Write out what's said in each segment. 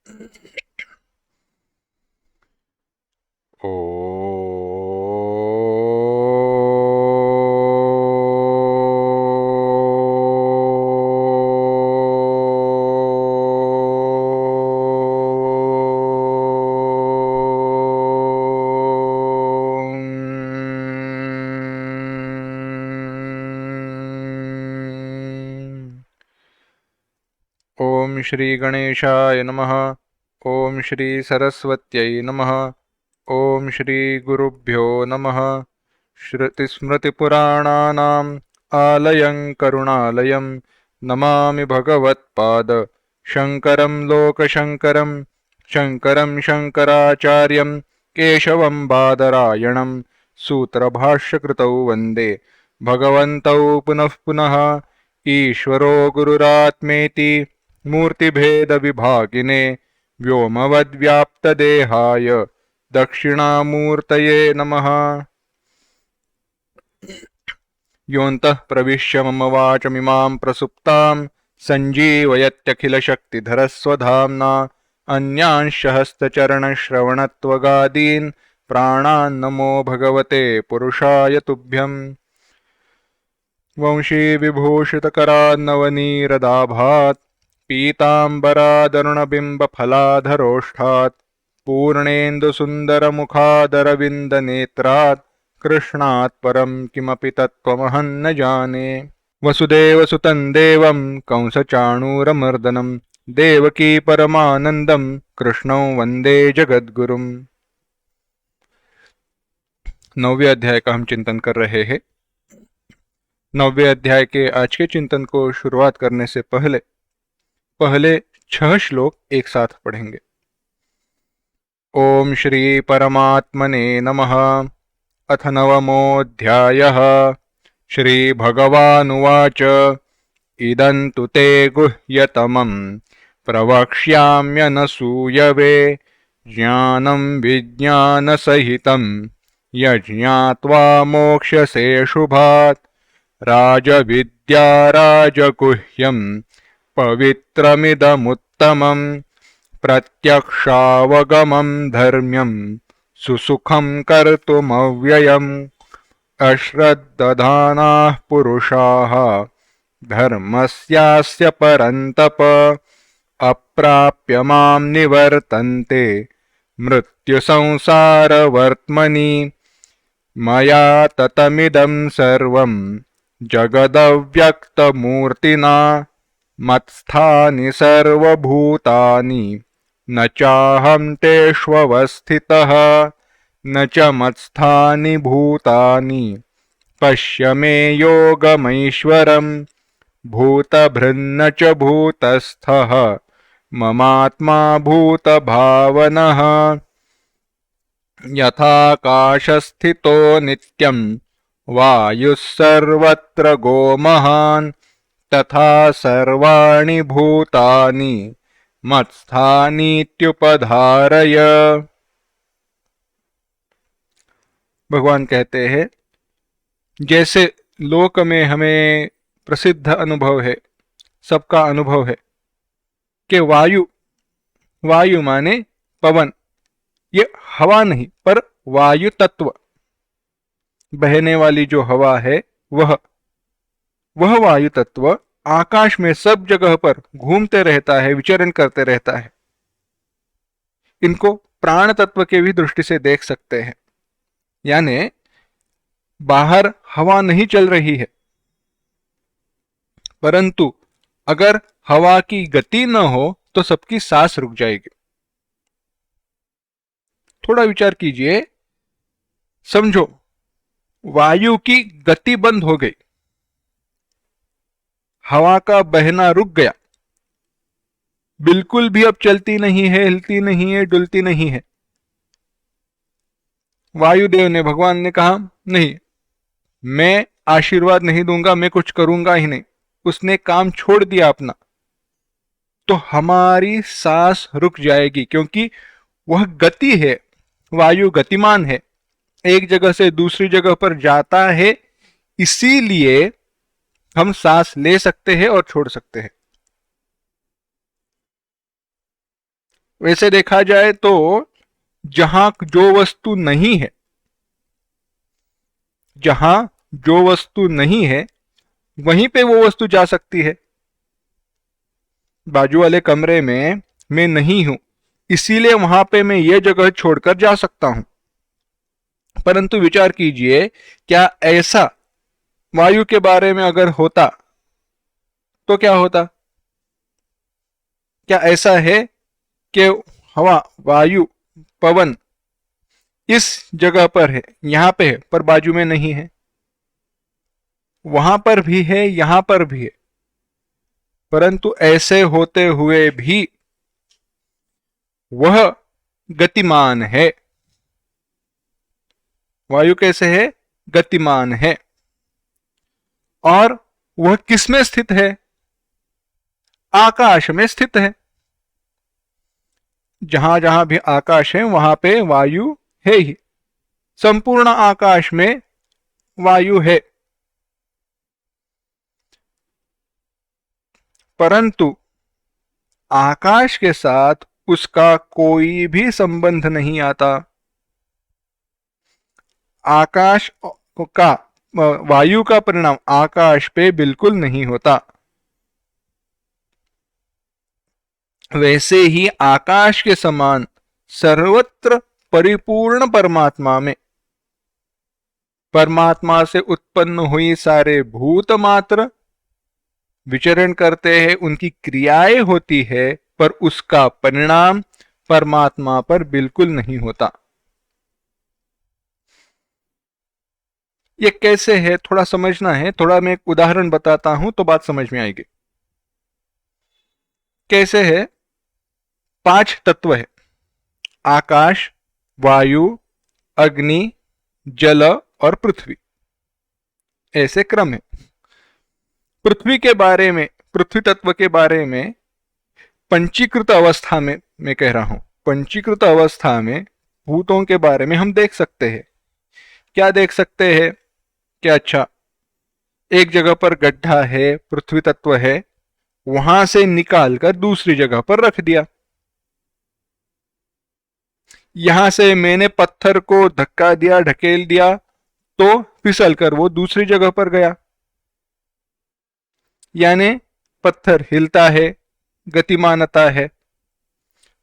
ओम श्री गणेशाय नमः। ओम श्री सरस्वत्यै नमः। ओम श्री गुरुभ्यो नमः। श्रुतिस्मृतिपुराणानाम् आलयं करुणालयं नमामि भगवत्पाद शङ्करं लोकशङ्करं शङ्करं शङ्कराचार्यं केशवं बादरायणं सूत्रभाष्यकृतौ वन्दे भगवन्तौ पुनः पुनः। ईश्वरो गुरुरात्मेति मूर्तिभेदविभागिने व्योमवद्व्याप्तदेहाय दक्षिणामूर्तये नमः। योऽन्तः प्रविश्य मम वाचमिमां प्रसुप्तां सञ्जीवयत्यखिलशक्तिधरस्वधाम्ना अन्यांश्च हस्तचरणश्रवणत्वगादीन् प्राणान् नमो भगवते पुरुषाय तुभ्यम्। वंशी विभूषितकरान्नवनीरदाभात् पीताम्बरादरुणबिम्बफलाधरोष्ठात् पूर्णेन्दुसुन्दरमुखादरविन्दनेत्रात् कृष्णात् परं किमपि तत्त्वमहं न जाने। वसुदेवसुतं देवं कंसचाणूरमर्दनं देवकी परमानन्दं कृष्णं वन्दे जगद्गुरुम्। 9वें अध्याय का हम चिंतन कर रहे हैं। 9वें अध्याय के आज के चिंतन को शुरुआत करने से पहले 6 श्लोक एक साथ पढ़ेंगे। ओम श्री परमात्मने नमः। अथ 9मोऽध्यायः। श्री भगवानुवाच इदं तु ते गुह्यतमं प्रवक्ष्याम्यनसूयवे ज्ञानं विज्ञानसहितं यज्ञात्वा मोक्ष्यसे शुभात्। राजविद्या राजगुह्यं पवित्रमिदमुत्तमं प्रत्यक्षावगमं धर्म्यं सुसुखं कर्तुमव्ययम्। अश्रद्धधानाः पुरुषाः धर्मस्यास्य परन्तप अप्राप्य मां निवर्तन्ते मृत्युसंसारवर्त्मनि। मया ततमिदं सर्वं जगदव्यक्तमूर्तिना मत्स्थानि सर्वभूतानि न चाहं तेष्वस्थितः न च मत्स्थानि भूतानि। पश्य मे योगमैश्वरम् भूतभृन्न च भूतस्थः ममात्मा भूतभावनः। यथाकाशस्थितो नित्यं वायुः सर्वत्र गोमहान् तथा सर्वाणि भूतानि मत्स्थानीत्युपधारय। भगवान कहते हैं, जैसे लोक में हमें प्रसिद्ध अनुभव है, सबका अनुभव है कि वायु माने पवन, ये हवा नहीं पर वायु तत्व, बहने वाली जो हवा है वह वायु तत्व आकाश में सब जगह पर घूमते रहता है, विचरण करते रहता है। इनको प्राण तत्व के भी दृष्टि से देख सकते हैं, यानी बाहर हवा नहीं चल रही है, परंतु अगर हवा की गति न हो तो सबकी सांस रुक जाएगी। थोड़ा विचार कीजिए, समझो वायु की गति बंद हो गई, हवा का बहना रुक गया, बिल्कुल भी अब चलती नहीं है, हिलती नहीं है, डुलती नहीं है। वायुदेव ने, भगवान ने कहा नहीं, मैं आशीर्वाद नहीं दूंगा, मैं कुछ करूंगा ही नहीं। उसने काम छोड़ दिया अपना, तो हमारी सांस रुक जाएगी, क्योंकि वह गति है, वायु गतिमान है, एक जगह से दूसरी जगह पर जाता है, इसीलिए हम सांस ले सकते हैं और छोड़ सकते हैं। वैसे देखा जाए तो जहां जो वस्तु नहीं है, जहां जो वस्तु नहीं है वहीं पे वो वस्तु जा सकती है। बाजू वाले कमरे में मैं नहीं हूं, इसीलिए वहां पे मैं ये जगह छोड़कर जा सकता हूं। परंतु विचार कीजिए, क्या ऐसा वायु के बारे में अगर होता तो क्या होता? क्या ऐसा है कि हवा, वायु, पवन इस जगह पर है, यहां पे है, पर बाजू में नहीं है? वहां पर भी है, यहां पर भी है, परंतु ऐसे होते हुए भी वह गतिमान है। वायु कैसे है? गतिमान है। और वह किस में स्थित है? आकाश में स्थित है। जहां जहां भी आकाश है वहां पे वायु है ही। संपूर्ण आकाश में वायु है, परंतु आकाश के साथ उसका कोई भी संबंध नहीं आता। आकाश का, वायु का परिणाम आकाश पे बिल्कुल नहीं होता। वैसे ही आकाश के समान सर्वत्र परिपूर्ण परमात्मा में, परमात्मा से उत्पन्न हुई सारे भूत मात्र विचरण करते हैं, उनकी क्रियाएं होती है, पर उसका परिणाम परमात्मा पर बिल्कुल नहीं होता। ये कैसे है थोड़ा समझना है, थोड़ा मैं एक उदाहरण बताता हूं तो बात समझ में आएगी। कैसे है? 5 तत्व है, आकाश, वायु, अग्नि, जल और पृथ्वी। ऐसे क्रम है। पृथ्वी के बारे में, पृथ्वी तत्व के बारे में पंचीकृत अवस्था में मैं कह रहा हूं, पंचीकृत अवस्था में भूतों के बारे में हम देख सकते हैं। क्या देख सकते हैं? क्या, अच्छा, एक जगह पर गड्ढा है, पृथ्वी तत्व है, वहां से निकालकर दूसरी जगह पर रख दिया। यहां से मैंने पत्थर को धक्का दिया, ढकेल दिया, तो फिसलकर वो दूसरी जगह पर गया। यानी पत्थर हिलता है, गतिमानता है।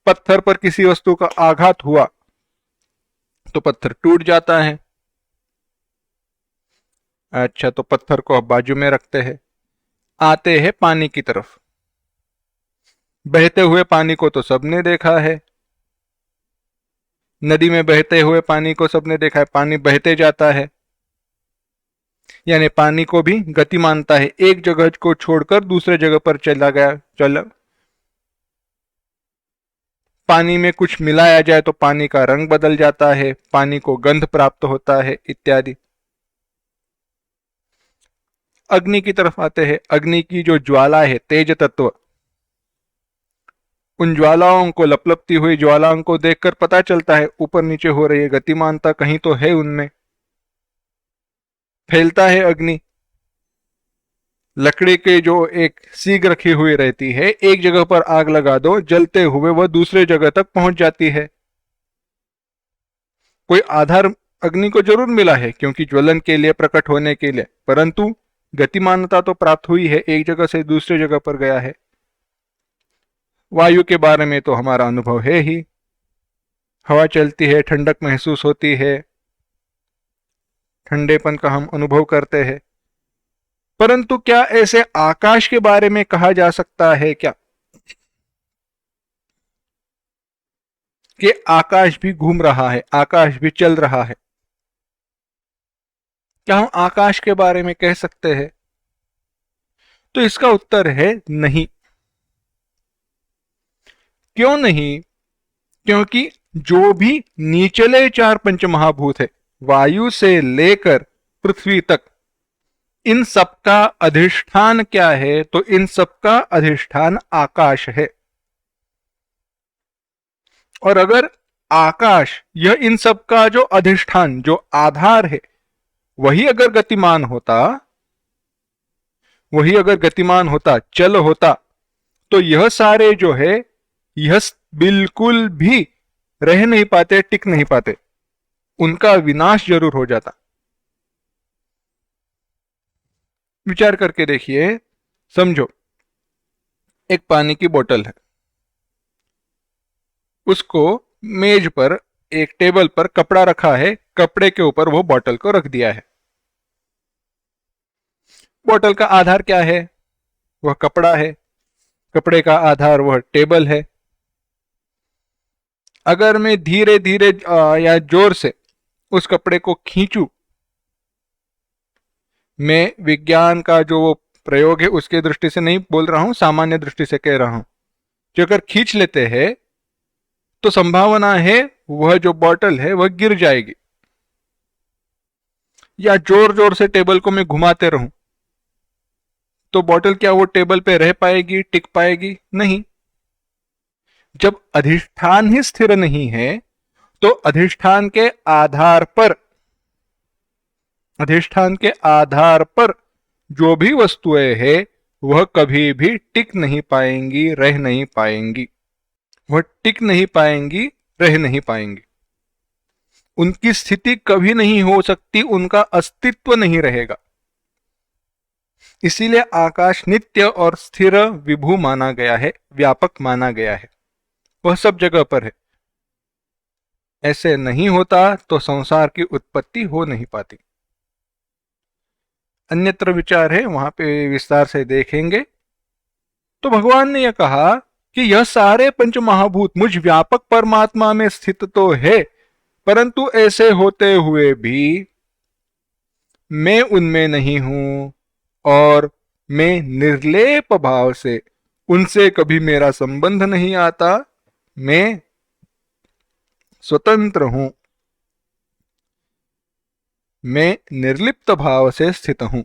पत्थर पर किसी वस्तु का आघात हुआ तो पत्थर टूट जाता है। अच्छा, तो पत्थर को अब बाजू में रखते हैं, आते हैं पानी की तरफ। बहते हुए पानी को तो सबने देखा है, नदी में बहते हुए पानी को सबने देखा है, पानी बहते जाता है। यानी पानी को भी गतिमानता है, एक जगह को छोड़कर दूसरे जगह पर चला गया, चला। पानी में कुछ मिलाया जाए तो पानी का रंग बदल जाता है, पानी को गंध प्राप्त होता है, इत्यादि। अग्नि की तरफ आते हैं। अग्नि की जो ज्वाला है, तेज तत्व, उन ज्वालाओं को, लपलपती हुई ज्वालाओं को देखकर पता चलता है ऊपर नीचे हो रही है, गतिमानता कहीं तो है उनमें। फैलता है अग्नि। लकड़ी के जो एक सीग रखी हुई रहती है, एक जगह पर आग लगा दो, जलते हुए वह दूसरे जगह तक पहुंच जाती है। कोई आधार अग्नि को जरूर मिला है, क्योंकि ज्वलन के लिए, प्रकट होने के लिए, परंतु गतिमानता तो प्राप्त हुई है, एक जगह से दूसरी जगह पर गया है। वायु के बारे में तो हमारा अनुभव है ही। हवा चलती है, ठंडक महसूस होती है, ठंडेपन का हम अनुभव करते हैं। परंतु क्या ऐसे आकाश के बारे में कहा जा सकता है क्या कि आकाश भी घूम रहा है, आकाश भी चल रहा है? क्या हम आकाश के बारे में कह सकते हैं? तो इसका उत्तर है नहीं। क्यों नहीं? क्योंकि जो भी निचले 4 पंचमहाभूत है, वायु से लेकर पृथ्वी तक, इन सबका अधिष्ठान क्या है? तो इन सबका अधिष्ठान आकाश है। और अगर आकाश, यह इन सबका जो अधिष्ठान, जो आधार है, वही अगर गतिमान होता, वही अगर गतिमान होता, चल होता, तो यह सारे जो है यह बिल्कुल भी रह नहीं पाते, टिक नहीं पाते, उनका विनाश जरूर हो जाता। विचार करके देखिए, समझो एक पानी की बोतल है, उसको मेज पर, एक टेबल पर कपड़ा रखा है, कपड़े के ऊपर वो बोतल को रख दिया है। बोतल का आधार क्या है? वह कपड़ा है, कपड़े का आधार वह टेबल है। अगर मैं धीरे धीरे या जोर से उस कपड़े को खींचूं, मैं विज्ञान का जो वो प्रयोग है उसके दृष्टि से नहीं बोल रहा हूं, सामान्य दृष्टि से कह रहा हूं, जो अगर खींच लेते हैं तो संभावना है वह जो बॉटल है वह गिर जाएगी। या जोर जोर से टेबल को मैं घुमाते रहूं तो बॉटल क्या वो टेबल पे रह पाएगी, टिक पाएगी? नहीं। जब अधिष्ठान ही स्थिर नहीं है तो अधिष्ठान के आधार पर, अधिष्ठान के आधार पर जो भी वस्तुएं हैं वह कभी भी टिक नहीं पाएंगी, रह नहीं पाएंगी। वह टिक नहीं पाएंगी, रह नहीं पाएंगी, उनकी स्थिति कभी नहीं हो सकती, उनका अस्तित्व नहीं रहेगा। इसीलिए आकाश नित्य और स्थिर विभू माना गया है, व्यापक माना गया है, वह सब जगह पर है। ऐसे नहीं होता तो संसार की उत्पत्ति हो नहीं पाती। अन्यत्र विचार है, वहां पे विस्तार से देखेंगे। तो भगवान ने यह कहा कि यह सारे पंच महाभूत मुझ व्यापक परमात्मा में स्थित तो है, परंतु ऐसे होते हुए भी मैं उनमें नहीं हूं और मैं निर्लेप भाव से, उनसे कभी मेरा संबंध नहीं आता, मैं स्वतंत्र हूं, मैं निर्लिप्त भाव से स्थित हूं।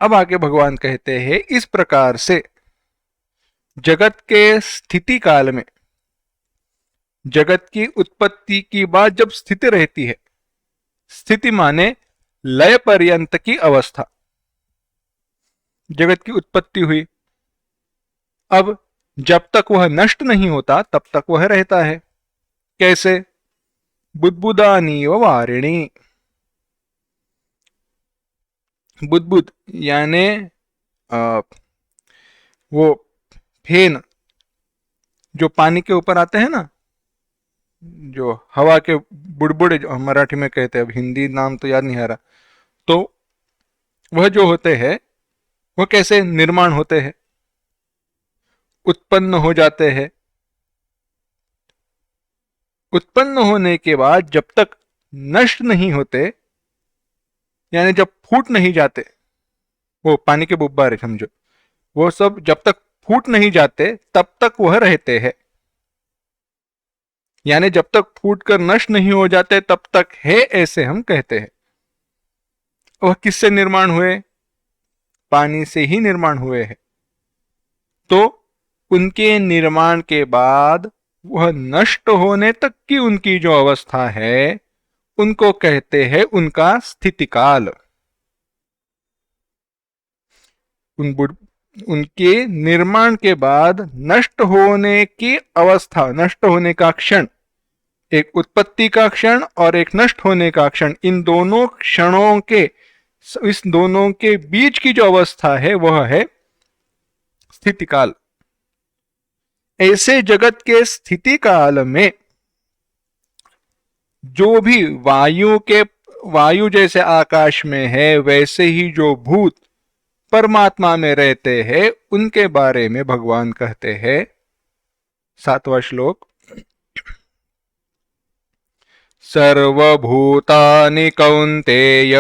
अब आगे भगवान कहते हैं, इस प्रकार से जगत के स्थिति काल में, जगत की उत्पत्ति की बात जब स्थिति रहती है, स्थिति माने लय पर्यंत की अवस्था, जगत की उत्पत्ति हुई, अब जब तक वह नष्ट नहीं होता तब तक वह रहता है। कैसे? बुद्बुदानी व वारिणी, बुद्बुद यानी वो फेन जो पानी के ऊपर आते हैं ना, जो हवा के बुड़बुड़े जो हम मराठी में कहते हैं, अब हिंदी नाम तो याद नहीं आ रहा, तो वह जो होते हैं वह कैसे निर्माण होते हैं? उत्पन्न हो जाते हैं। उत्पन्न होने के बाद जब तक नष्ट नहीं होते, यानी जब फूट नहीं जाते, वो पानी के बुब्बारे समझो, वो सब जब तक फूट नहीं जाते तब तक वह रहते हैं। यानी जब तक फूट कर नष्ट नहीं हो जाते तब तक है, ऐसे हम कहते हैं। वह किससे निर्माण हुए? पानी से ही निर्माण हुए हैं। तो उनके निर्माण के बाद वह नष्ट होने तक की उनकी जो अवस्था है उनको कहते हैं उनका स्थितिकाल। उनके निर्माण के बाद नष्ट होने की अवस्था, नष्ट होने का क्षण, एक उत्पत्ति का क्षण और एक नष्ट होने का क्षण, इन दोनों क्षणों के, इस दोनों के बीच की जो अवस्था है वह है स्थिति काल। ऐसे जगत के स्थिति काल में जो भी वायु जैसे आकाश में है, वैसे ही जो भूत परमात्मा में रहते हैं उनके बारे में भगवान कहते हैं, 7वां श्लोक, सर्वभूतानि कौन्तेय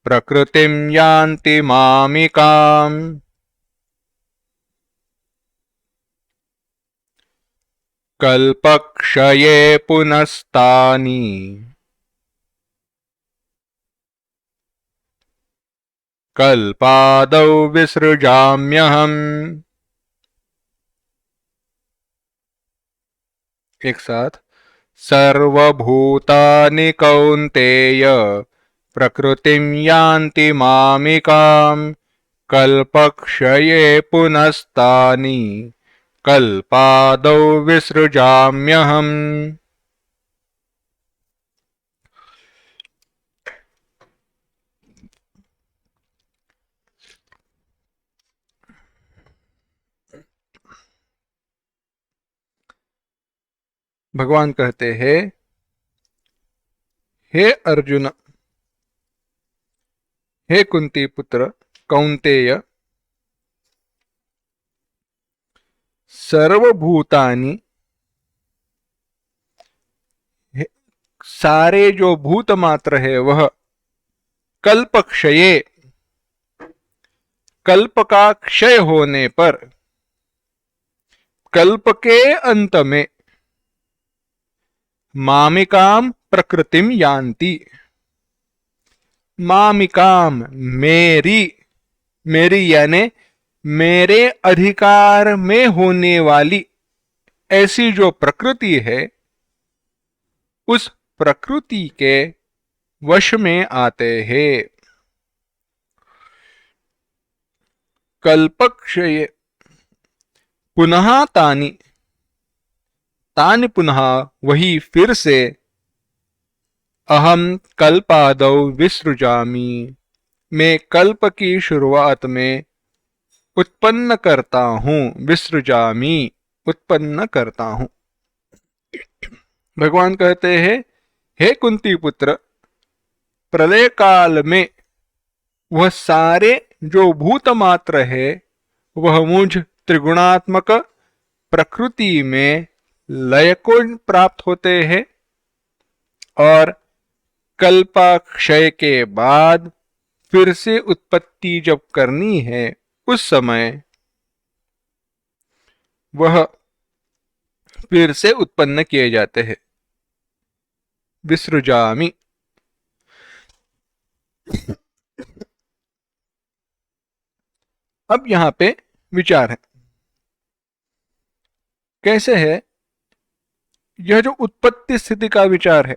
प्रकृतिं यान्ति मामिकाम् कल्पक्षये पुनस्तानि कल्पादौ विसृजाम्यहम्। एक साथ, सर्वभूतानि कौन्तेय प्रकृतिं यान्ति मामिकाम् कल्पक्षये पुनस्तानि कल्पादौ विसृजाम्यहम्। भगवान कहते हैं, हे अर्जुन, हे कुंती पुत्र कौंतेय, सर्वभूतानि, सारे जो भूत मात्र है वह कल्प क्षये, कल्प का क्षय होने पर, कल्प के अंत में मामिकाम प्रकृतिम यान्ति, मामिकाम मेरी, मेरी यानी मेरे अधिकार में होने वाली ऐसी जो प्रकृति है, उस प्रकृति के वश में आते हैं। कल्पक्षये पुनः तानि, तानि पुनः वही फिर से, अहम कल्पादौ विसृजामि, मैं कल्प की शुरुआत में उत्पन्न करता हूं, विसृजामि उत्पन्न करता हूं। भगवान कहते हैं, हे कुंती पुत्र, प्रलय काल में वह सारे जो भूत मात्र है वह मुझ त्रिगुणात्मक प्रकृति में लय को प्राप्त होते हैं और कल्पाक्षय के बाद फिर से उत्पत्ति जब करनी है उस समय वह फिर से उत्पन्न किए जाते हैं। विसृजामि। अब यहां पे विचार है, कैसे है यह जो उत्पत्ति स्थिति का विचार है,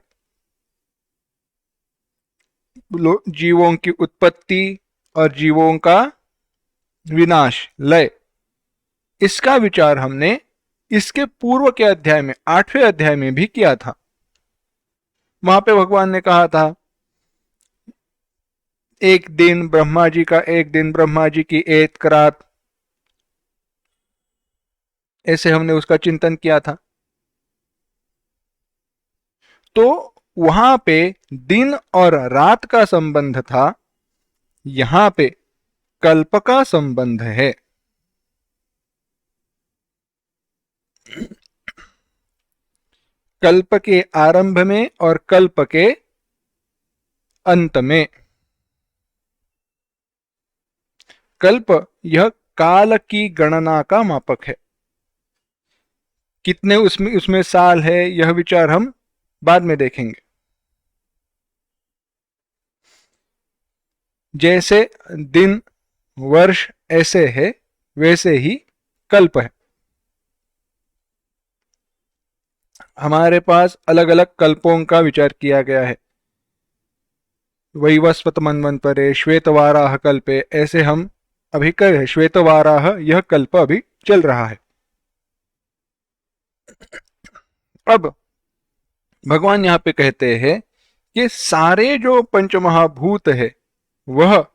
जीवों की उत्पत्ति और जीवों का विनाश, लय, इसका विचार हमने इसके पूर्व के अध्याय में, 8वें अध्याय में भी किया था। वहां पे भगवान ने कहा था, एक दिन ब्रह्मा जी का, एक दिन ब्रह्मा जी की एक रात, ऐसे हमने उसका चिंतन किया था। तो वहां पे दिन और रात का संबंध था, यहां पे कल्प का संबंध है। कल्प के आरंभ में और कल्प के अंत में। कल्प यह काल की गणना का मापक है। कितने उसमें साल है यह विचार हम बाद में देखेंगे। जैसे दिन वर्ष ऐसे है वैसे ही कल्प है। हमारे पास अलग अलग कल्पों का विचार किया गया है। वैवस्वत मन्वंतरे, श्वेतवाराह कल्पे, ऐसे हम अभी कर रहे। श्वेतवाराह यह कल्प अभी चल रहा है। अब भगवान यहां पे कहते हैं कि सारे जो पंचमहाभूत है वह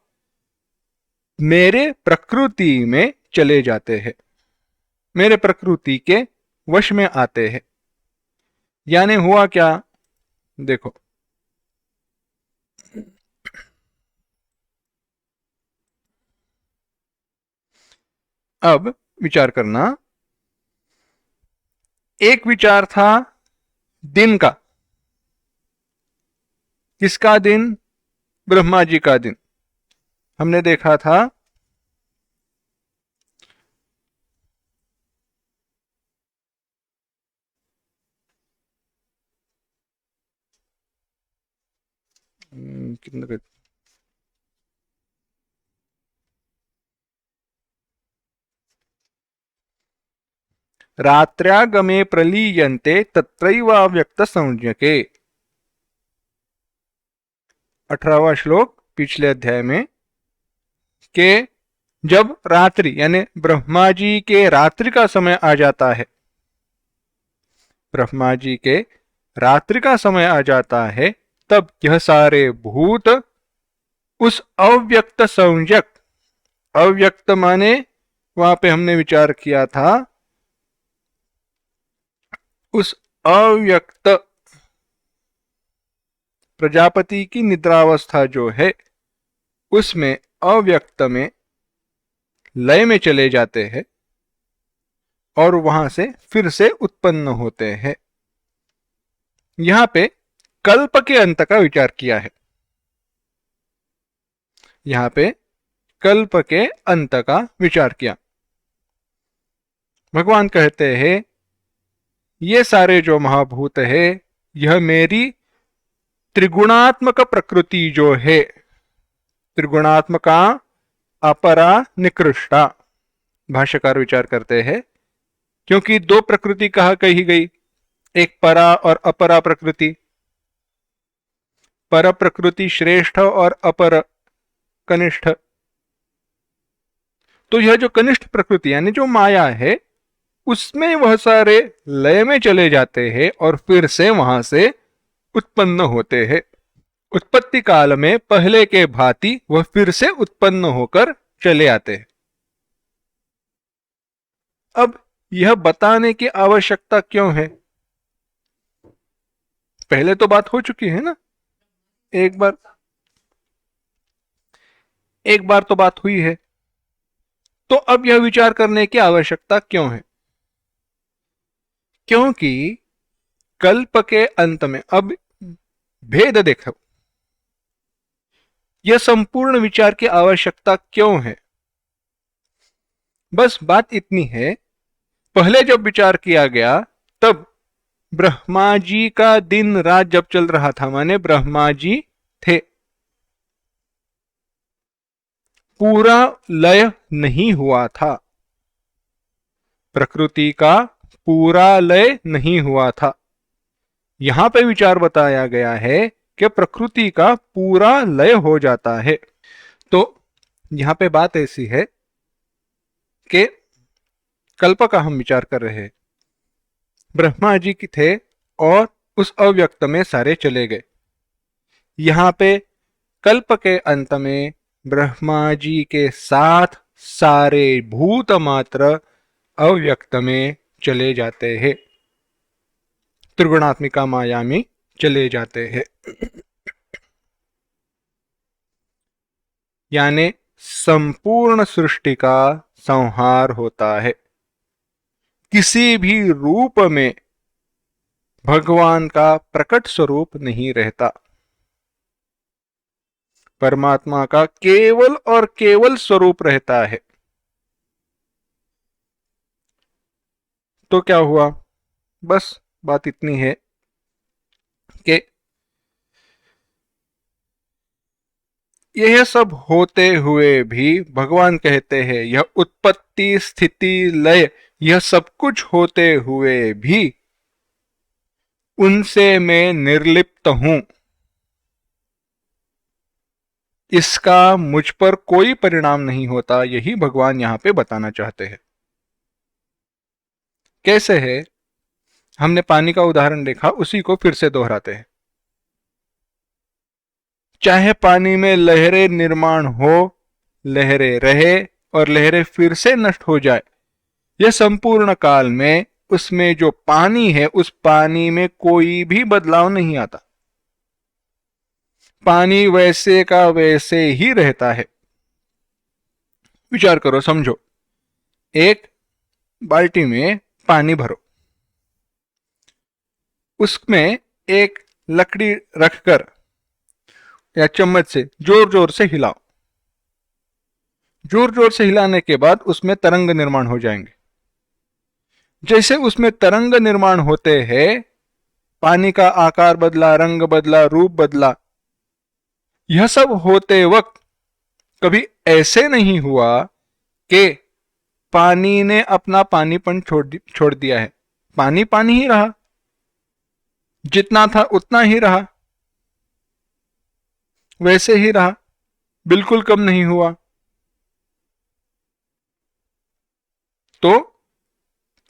मेरे प्रकृति में चले जाते हैं, मेरे प्रकृति के वश में आते हैं। यानी हुआ क्या, देखो, अब विचार करना। एक विचार था दिन का। किसका दिन? ब्रह्मा जी का दिन। हमने देखा था कितना, रात्र्यागमे प्रलीयन्ते तत्रैवाव्यक्त संज्ञके। 18वां श्लोक पिछले अध्याय में, कि जब रात्रि यानी ब्रह्मा जी के रात्रि का समय आ जाता है, ब्रह्मा जी के रात्रि का समय आ जाता है, तब यह सारे भूत उस अव्यक्त संज्ञक, अव्यक्त माने वहां पे हमने विचार किया था, उस अव्यक्त प्रजापति की निद्रावस्था जो है उसमें अव्यक्त में लय में चले जाते हैं और वहां से फिर से उत्पन्न होते हैं। यहां पे कल्प के अंत का विचार किया है, यहां पे कल्प के अंत का विचार किया। भगवान कहते हैं ये सारे जो महाभूत है यह मेरी त्रिगुणात्मक प्रकृति जो है, त्रिगुणात्मका अपरा निकृष्टा, भाष्यकार विचार करते हैं, क्योंकि दो प्रकृति कही गई, एक परा और अपरा प्रकृति। पर प्रकृति श्रेष्ठ और अपर कनिष्ठ। तो यह जो कनिष्ठ प्रकृति यानी जो माया है उसमें वह सारे लय में चले जाते हैं और फिर से वहां से उत्पन्न होते हैं। उत्पत्ति काल में पहले के भांति वह फिर से उत्पन्न होकर चले आते हैं। अब यह बताने की आवश्यकता क्यों है? पहले तो बात हो चुकी है ना, एक बार तो बात हुई है, तो अब यह विचार करने की आवश्यकता क्यों है? क्योंकि कल्प के अंत में, अब भेद देखो, यह संपूर्ण विचार की आवश्यकता क्यों है? बस बात इतनी है, पहले जब विचार किया गया तब ब्रह्मा जी का दिन रात जब चल रहा था, माने ब्रह्मा जी थे, पूरा लय नहीं हुआ था, प्रकृति का पूरा लय नहीं हुआ था। यहां पे विचार बताया गया है कि प्रकृति का पूरा लय हो जाता है। तो यहां पे बात ऐसी है कि कल्प का हम विचार कर रहे हैं, ब्रह्मा जी की थे और उस अव्यक्त में सारे चले गए। यहां पे कल्प के अंत में ब्रह्मा जी के साथ सारे भूत मात्र अव्यक्त में चले जाते हैं, त्रिगुणात्मिका माया में चले जाते हैं। यानी संपूर्ण सृष्टि का संहार होता है। किसी भी रूप में भगवान का प्रकट स्वरूप नहीं रहता, परमात्मा का केवल और केवल स्वरूप रहता है। तो क्या हुआ? बस बात इतनी है कि यह सब होते हुए भी भगवान कहते हैं यह उत्पत्ति स्थिति लय, यह सब कुछ होते हुए भी उनसे मैं निर्लिप्त हूं, इसका मुझ पर कोई परिणाम नहीं होता। यही भगवान यहां पे बताना चाहते हैं। कैसे है? हमने पानी का उदाहरण देखा, उसी को फिर से दोहराते हैं। चाहे पानी में लहरें निर्माण हो, लहरें रहे और लहरें फिर से नष्ट हो जाए, यह संपूर्ण काल में उसमें जो पानी है उस पानी में कोई भी बदलाव नहीं आता, पानी वैसे का वैसे ही रहता है। विचार करो, समझो, एक बाल्टी में पानी भरो, उसमें एक लकड़ी रखकर या चम्मच से जोर जोर से हिलाओ, जोर जोर से हिलाने के बाद उसमें तरंग निर्माण हो जाएंगे। जैसे उसमें तरंग निर्माण होते हैं, पानी का आकार बदला, रंग बदला, रूप बदला, यह सब होते वक्त कभी ऐसे नहीं हुआ कि पानी ने अपना पानीपन छोड़ दिया है। पानी पानी ही रहा, जितना था उतना ही रहा। वैसे ही रहा, बिल्कुल कम नहीं हुआ। तो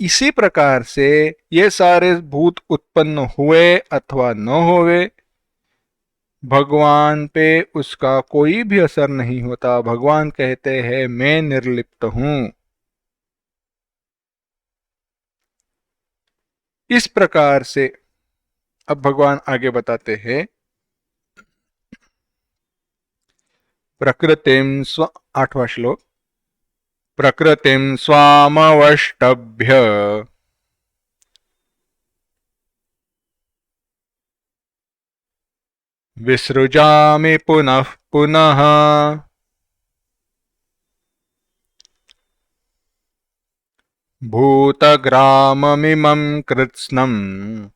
इसी प्रकार से ये सारे भूत उत्पन्न हुए अथवा न हुए, भगवान पे उसका कोई भी असर नहीं होता। भगवान कहते हैं मैं निर्लिप्त हूं। इस प्रकार से अब भगवान आगे बताते हैं, प्रकृतिम स्व 8वां श्लोक, प्रकृतिम स्वामवष्टभ्य विसृजामि पुनः पुनः भूतग्राममिमं कृत्स्नम्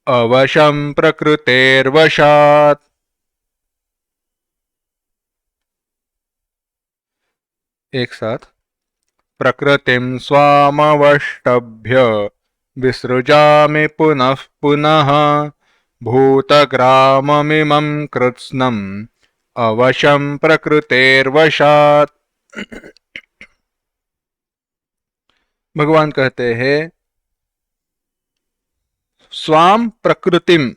अवशं प्रकृतेर्वशात्। एक साथ, प्रकृतिं स्वामवष्टभ्य विसृजामि पुनः पुनः भूतग्राममिमं कृत्स्नम् अवशं प्रकृतेर्वशात्। भगवान कहते हैं स्वाम प्रकृतिम,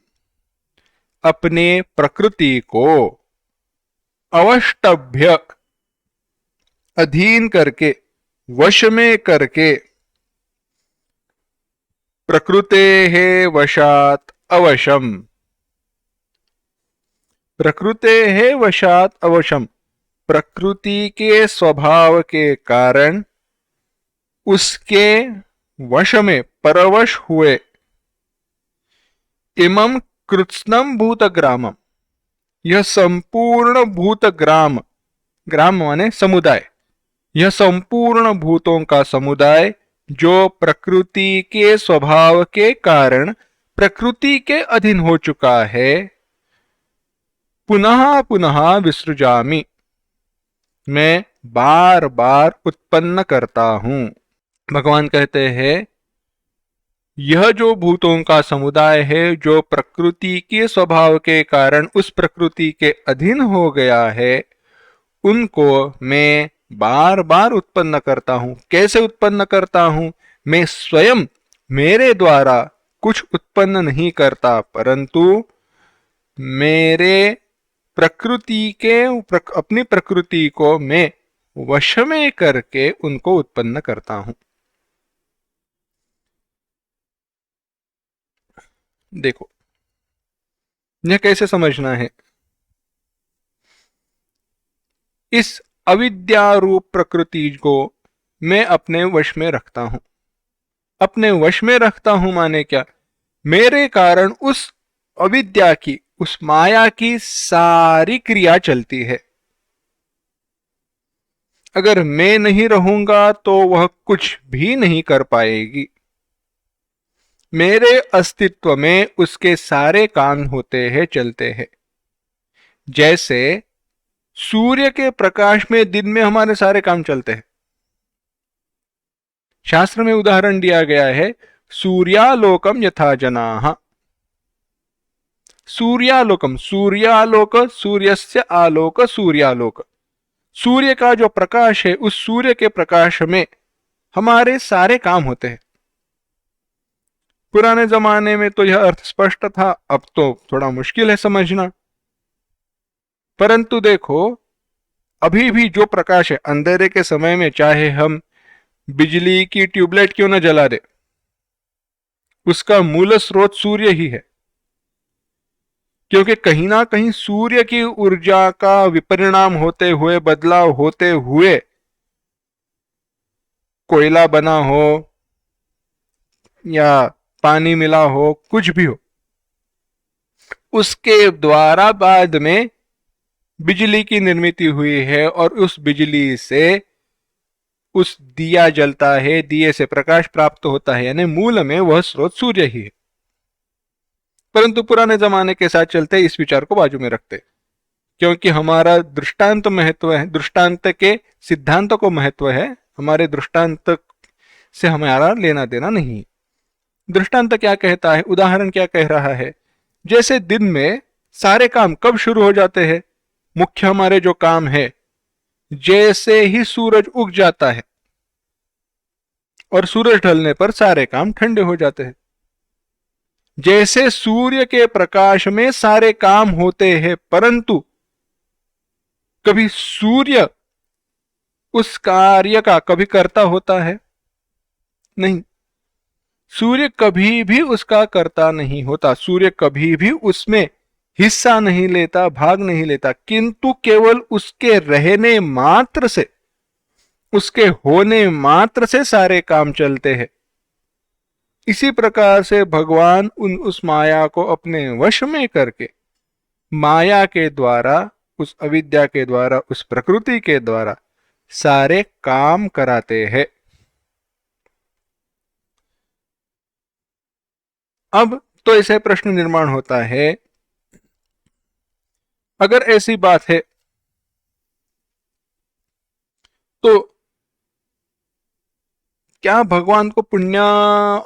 अपने प्रकृति को, अवष्टभ्य, अधीन करके, वश में करके, प्रकृते है वशात अवशम, प्रकृते है वशात अवशम, प्रकृति के स्वभाव के कारण उसके वश में परवश हुए, इमं कृत्स्नम भूतग्रामम, यह संपूर्ण भूतग्राम, ग्राम माने समुदाय, यह संपूर्ण भूतों का समुदाय जो प्रकृति के स्वभाव के कारण प्रकृति के अधीन हो चुका है, पुनः पुनः विसृजामि, मैं बार बार उत्पन्न करता हूं। भगवान कहते हैं यह जो भूतों का समुदाय है जो प्रकृति के स्वभाव के कारण उस प्रकृति के अधीन हो गया है, उनको मैं बार बार उत्पन्न करता हूं। कैसे उत्पन्न करता हूं? मैं स्वयं मेरे द्वारा कुछ उत्पन्न नहीं करता, परंतु मेरे प्रकृति के अपनी प्रकृति को मैं वश में करके उनको उत्पन्न करता हूं। देखो यह कैसे समझना है। इस अविद्या रूप प्रकृति को मैं अपने वश में रखता हूं। अपने वश में रखता हूं माने क्या? मेरे कारण उस अविद्या की, उस माया की सारी क्रिया चलती है। अगर मैं नहीं रहूंगा तो वह कुछ भी नहीं कर पाएगी। मेरे अस्तित्व में उसके सारे काम होते हैं, चलते हैं। जैसे सूर्य के प्रकाश में दिन में हमारे सारे काम चलते हैं। शास्त्र में उदाहरण दिया गया है, सूर्यालोकम यथा जनाः। सूर्यालोकम, सूर्यालोक, सूर्यस्य आलोक, सूर्यालोक। सूर्य का जो प्रकाश है, उस सूर्य के प्रकाश में हमारे सारे काम होते हैं। पुराने जमाने में तो यह अर्थ स्पष्ट था, अब तो थोड़ा मुश्किल है समझना। परंतु देखो, अभी भी जो प्रकाश है, अंधेरे के समय में चाहे हम बिजली की ट्यूबलाइट क्यों न जला दे, उसका मूल स्रोत सूर्य ही है। क्योंकि कहीं ना कहीं सूर्य की ऊर्जा का विपरिणाम होते हुए, बदलाव होते हुए, कोयला बना हो या पानी मिला हो, कुछ भी हो, उसके द्वारा बाद में बिजली की निर्मित हुई है और उस बिजली से उस दिया जलता है, दिए से प्रकाश प्राप्त होता है, यानी मूल में वह स्रोत सूर्य ही है। परंतु पुराने जमाने के साथ चलते इस विचार को बाजू में रखते, क्योंकि हमारा दृष्टांत महत्व है, दृष्टांत के सिद्धांत को महत्व है, हमारे दृष्टांत से हमारा लेना देना नहीं। दृष्टांत क्या कहता है, उदाहरण क्या कह रहा है? जैसे दिन में सारे काम कब शुरू हो जाते हैं, मुख्य हमारे जो काम है, जैसे ही सूरज उग जाता है और सूरज ढलने पर सारे काम ठंडे हो जाते हैं। जैसे सूर्य के प्रकाश में सारे काम होते हैं, परंतु कभी सूर्य उस कार्य का कभी कर्ता होता है नहीं। सूर्य कभी भी उसका कर्ता नहीं होता, सूर्य कभी भी उसमें हिस्सा नहीं लेता, भाग नहीं लेता, किंतु केवल उसके रहने मात्र से, उसके होने मात्र से सारे काम चलते हैं। इसी प्रकार से भगवान उस माया को अपने वश में करके, माया के द्वारा, उस अविद्या के द्वारा, उस प्रकृति के द्वारा सारे काम कराते हैं। अब तो ऐसे प्रश्न निर्माण होता है, अगर ऐसी बात है तो क्या भगवान को पुण्य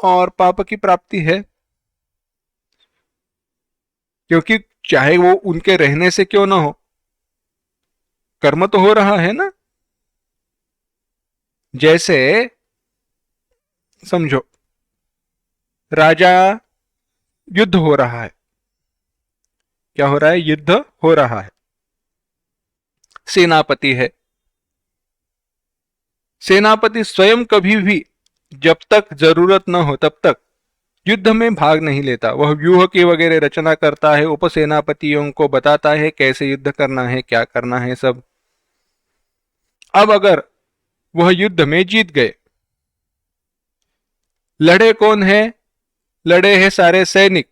और पाप की प्राप्ति है? क्योंकि चाहे वो उनके रहने से क्यों ना हो, कर्म तो हो रहा है ना। जैसे समझो, राजा, युद्ध हो रहा है। क्या हो रहा है? युद्ध हो रहा है। सेनापति है। सेनापति स्वयं कभी भी, जब तक जरूरत न हो तब तक युद्ध में भाग नहीं लेता। वह व्यूह की वगैरह रचना करता है, उपसेनापतियों को बताता है कैसे युद्ध करना है, क्या करना है सब। अब अगर वह युद्ध में जीत गए, लड़े कौन है? लड़े हैं सारे सैनिक,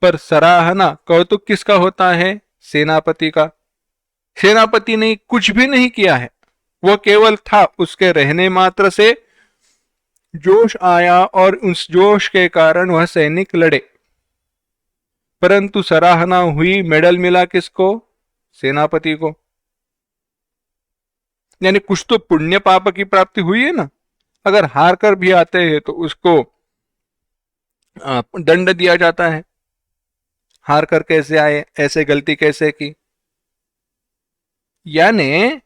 पर सराहना, कौतुक किसका होता है? सेनापति का। सेनापति ने कुछ भी नहीं किया है, वह केवल था, उसके रहने मात्र से जोश आया और उस जोश के कारण वह सैनिक लड़े, परंतु सराहना हुई, मेडल मिला किसको? सेनापति को। यानी कुछ तो पुण्य पाप की प्राप्ति हुई है ना। अगर हार कर भी आते हैं तो उसको दंड दिया जाता है। हार कर कैसे आए, ऐसे गलती कैसे की। यानी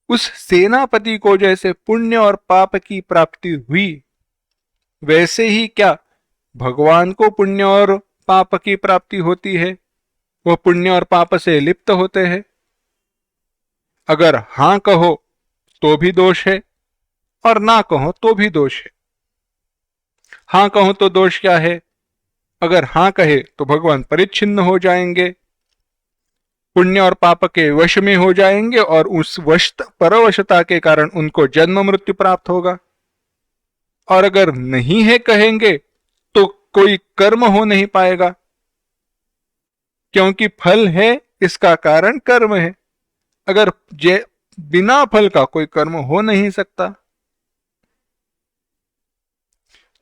उस सेनापति को जैसे पुण्य और पाप की प्राप्ति हुई, वैसे ही क्या भगवान को पुण्य और पाप की प्राप्ति होती है? वह पुण्य और पाप से लिप्त होते हैं। अगर हां कहो तो भी दोष है, और ना कहो तो भी दोष है। हां कहो तो दोष क्या है? अगर हां कहे तो भगवान परिच्छिन्न हो जाएंगे, पुण्य और पाप के वश में हो जाएंगे, और उस परवशता के कारण उनको जन्म मृत्यु प्राप्त होगा। और अगर नहीं है कहेंगे तो कोई कर्म हो नहीं पाएगा, क्योंकि फल है, इसका कारण कर्म है। अगर बिना फल का कोई कर्म हो नहीं सकता।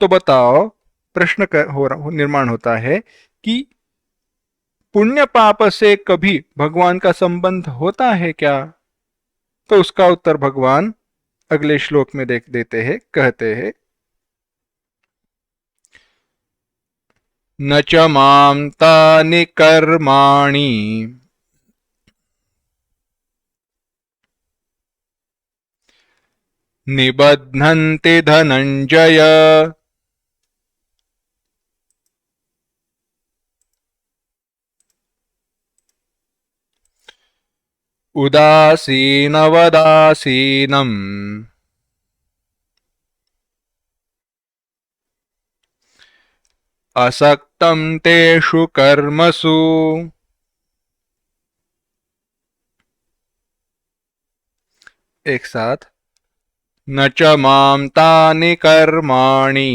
तो बताओ, प्रश्न निर्माण होता है कि पुण्य पाप से कभी भगवान का संबंध होता है क्या? तो उसका उत्तर भगवान अगले श्लोक में देख देते हैं। कहते हैं, न च मां तानि कर्माणि निबध्नन्ति धनंजय उदासीनवदासीनम् असक्तं तेषु कर्मसु एक साथ, न च मां तानि कर्माणि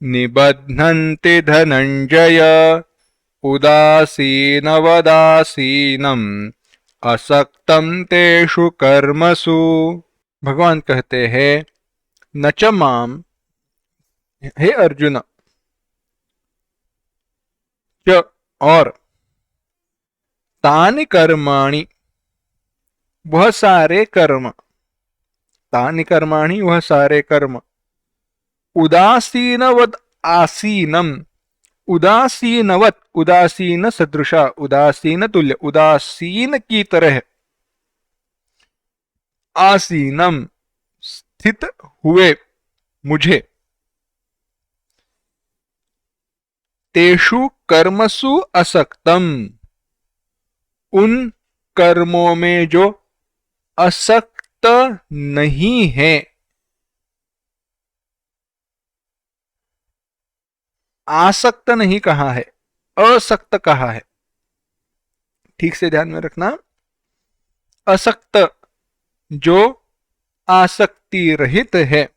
निबध्नन्ति धनंजय उदासीनवदासीनम् असक्तं तेषु कर्मसु। भगवान कहते हैं, न च माम, हे अर्जुन, च और, तानि कर्माणि वह सारे कर्म, तानि कर्माणि वह सारे कर्म, उदासीनवद आसीनम, उदासीनवत, उदासीन सदृशा, उदासीन तुल्य, उदासीन की तरह, आसीनम स्थित हुए मुझे, तेषु कर्मसु असक्तम, उन कर्मों में जो असक्त नहीं है, आसक्त नहीं कहा है, असक्त कहा है, ठीक से ध्यान में रखना। असक्त जो आसक्ति रहित है,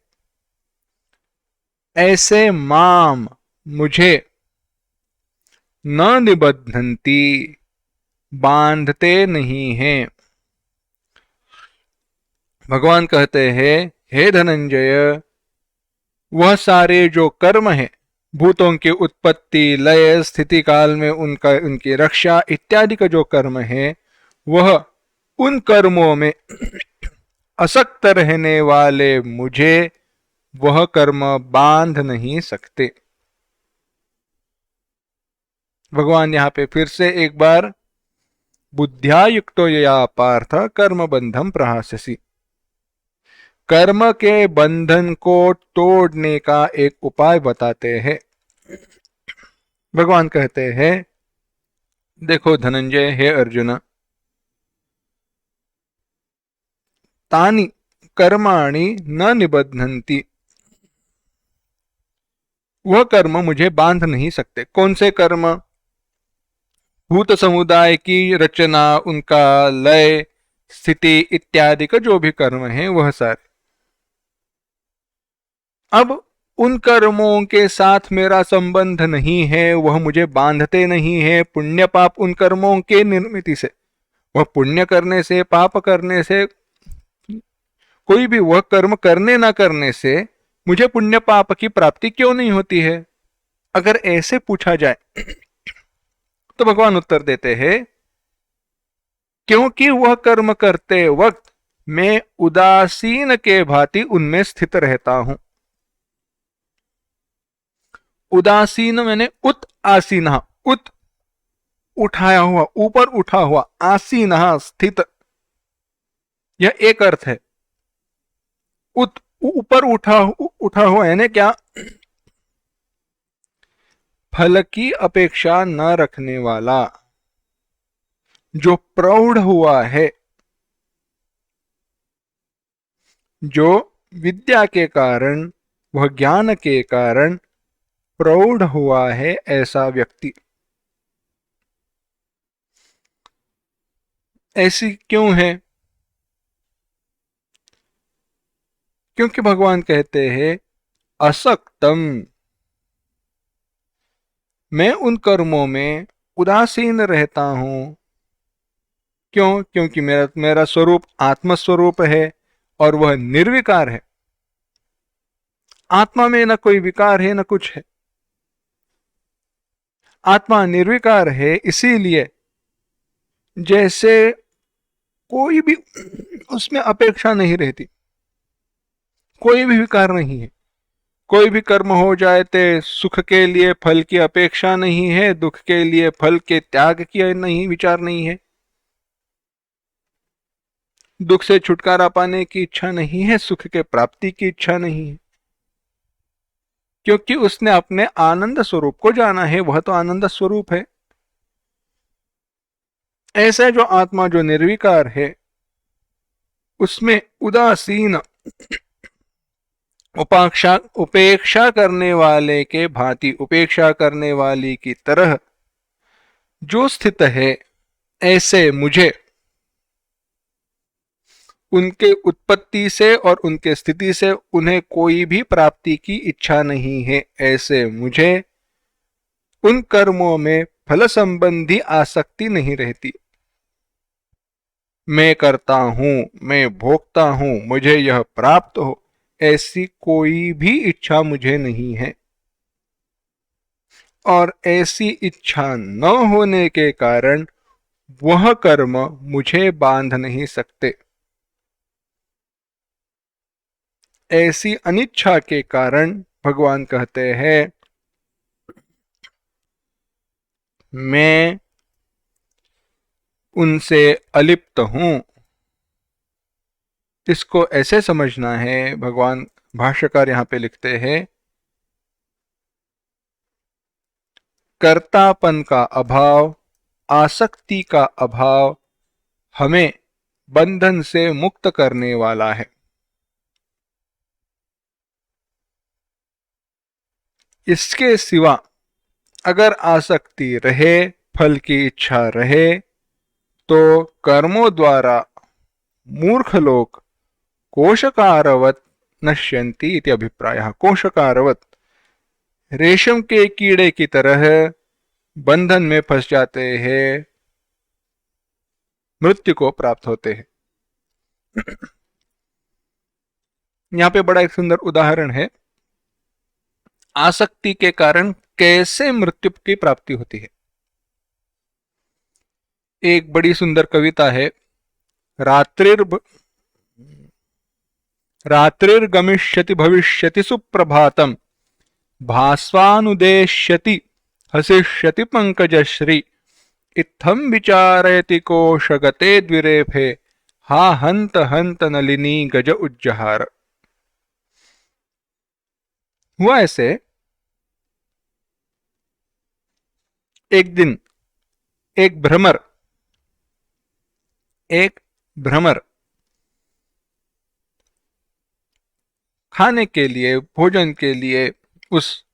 ऐसे माम मुझे, न निबद्धन्ति बांधते नहीं हैं। भगवान कहते हैं, हे धनंजय, वह सारे जो कर्म है, भूतों की उत्पत्ति, लय, स्थिति काल में उनकी रक्षा इत्यादि का जो कर्म है, वह उन कर्मों में असक्त रहने वाले मुझे वह कर्म बांध नहीं सकते। भगवान यहां पे फिर से एक बार बुद्ध्या युक्तो यया पार्थ कर्म बंधम प्रहास्यसि, कर्म के बंधन को तोड़ने का एक उपाय बताते हैं। भगवान कहते हैं, देखो धनंजय, हे अर्जुन, तानि कर्माणि न निबध्नन्ति, वह कर्म मुझे बांध नहीं सकते। कौन से कर्म? भूत समुदाय की रचना, उनका लय, स्थिति इत्यादि का जो भी कर्म है वह सारे। अब उन कर्मों के साथ मेरा संबंध नहीं है, वह मुझे बांधते नहीं है। पुण्य पाप उन कर्मों के निर्मिति से, वह पुण्य करने से, पाप करने से, कोई भी वह कर्म करने ना करने से मुझे पुण्य पाप की प्राप्ति क्यों नहीं होती है? अगर ऐसे पूछा जाए तो भगवान उत्तर देते हैं, क्योंकि वह कर्म करते वक्त मैं उदासीन के भांति उनमें स्थित रहता हूं। उदासीन मैंने उत आसीन, उत उठाया हुआ, ऊपर उठा हुआ, आसीन स्थित, यह एक अर्थ है। उत ऊपर उठा हुआ यानी क्या? फल की अपेक्षा न रखने वाला, जो प्रौढ़ हुआ है, जो विद्या के कारण, वह ज्ञान के कारण प्रौढ़ हुआ है, ऐसा व्यक्ति। ऐसी क्यों है? क्योंकि भगवान कहते हैं, असक्तम, मैं उन कर्मों में उदासीन रहता हूं। क्यों? क्योंकि मेरा स्वरूप आत्म स्वरूप है और वह निर्विकार है। आत्मा में न कोई विकार है न कुछ है, आत्मा निर्विकार है। इसीलिए जैसे कोई भी उसमें अपेक्षा नहीं रहती, कोई भी विकार नहीं है। कोई भी कर्म हो जाए तो सुख के लिए फल की अपेक्षा नहीं है, दुख के लिए फल के त्याग की नहीं विचार नहीं है, दुख से छुटकारा पाने की इच्छा नहीं है, सुख के प्राप्ति की इच्छा नहीं है, क्योंकि उसने अपने आनंद स्वरूप को जाना है। वह तो आनंद स्वरूप है। ऐसे जो आत्मा जो निर्विकार है, उसमें उदासीन, उपेक्षा करने वाले के भांति, उपेक्षा करने वाली की तरह जो स्थित है, ऐसे मुझे उनके उत्पत्ति से और उनके स्थिति से उन्हें कोई भी प्राप्ति की इच्छा नहीं है। ऐसे मुझे उन कर्मों में फल संबंधी आसक्ति नहीं रहती। मैं करता हूं, मैं भोगता हूं, मुझे यह प्राप्त हो, ऐसी कोई भी इच्छा मुझे नहीं है। और ऐसी इच्छा न होने के कारण वह कर्म मुझे बांध नहीं सकते। ऐसी अनिच्छा के कारण भगवान कहते हैं, मैं उनसे अलिप्त हूं। इसको ऐसे समझना है, भगवान भाष्यकार यहां पे लिखते हैं, कर्तापन का अभाव, आसक्ति का अभाव हमें बंधन से मुक्त करने वाला है। इसके सिवा अगर आसक्ति रहे, फल की इच्छा रहे, तो कर्मों द्वारा मूर्ख लोग कोशकारवत नश्यन्ति इति अभिप्रायः। कोशकारवत, रेशम के कीड़े की तरह बंधन में फंस जाते हैं, मृत्यु को प्राप्त होते हैं। यहां पे बड़ा एक सुंदर उदाहरण है, आसक्ति के कारण कैसे मृत्यु की प्राप्ति होती है। एक बड़ी सुंदर कविता है, रात्रिर्गमिष्यति भविष्यति सुप्रभातम, भास्वानुदेश्यति हसिष्यति पंकजश्री, इत्थम विचारयति कोशगते द्विरेफे, हा हंत हंत नलिनी गज उज्जहार। हुआ ऐसे, एक दिन एक भ्रमर खाने के लिए, भोजन के लिए, उस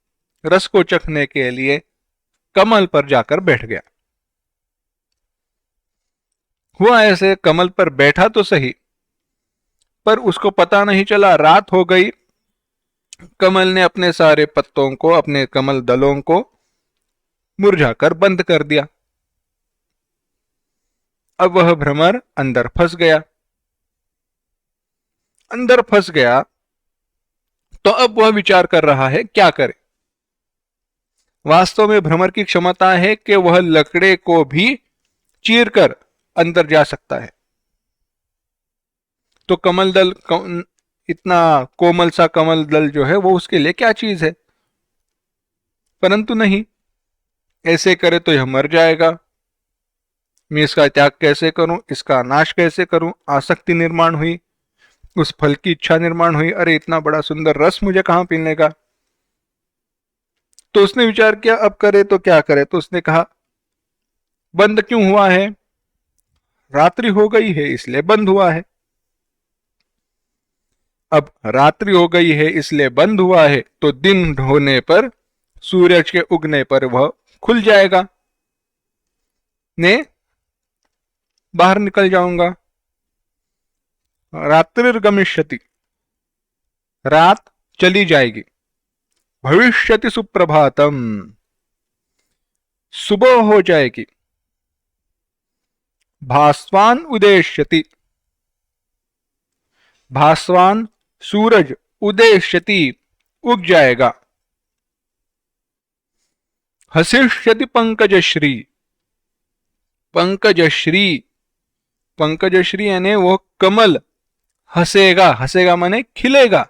रस को चखने के लिए कमल पर जाकर बैठ गया। हुआ ऐसे, कमल पर बैठा तो सही, पर उसको पता नहीं चला, रात हो गई। कमल ने अपने सारे पत्तों को, अपने कमल दलों को मुरझाकर बंद कर दिया। अब वह भ्रमर अंदर फंस गया। तो अब वह विचार कर रहा है क्या करे। वास्तव में भ्रमर की क्षमता है कि वह लकड़े को भी चीरकर अंदर जा सकता है। तो कमल दल, इतना कोमल सा कमल दल जो है वो उसके लिए क्या चीज है, परंतु नहीं, ऐसे करे तो यह मर जाएगा। मैं इसका त्याग कैसे करूं, इसका नाश कैसे करूं। आसक्ति निर्माण हुई, उस फल की इच्छा निर्माण हुई, अरे इतना बड़ा सुंदर रस मुझे कहां पीने का। तो उसने विचार किया अब करे तो क्या करे। तो उसने कहा बंद क्यों हुआ है, रात्रि हो गई है इसलिए बंद हुआ है। अब रात्रि हो गई है इसलिए बंद हुआ है, तो दिन होने पर, सूरज के उगने पर वह खुल जाएगा, ने बाहर निकल जाऊंगा। रात्रिर्गमिष्यति, रात चली जाएगी। भविष्यति सुप्रभातम, सुबह हो जाएगी। भास्वान उदेश्यति, भास्वान सूरज, उदेश्यति उग जाएगा। हसिष्यति पंकजश्री, पंकजश्री, पंकजश्री यानी वो कमल हंसेगा, हंसेगा माने खिलेगा।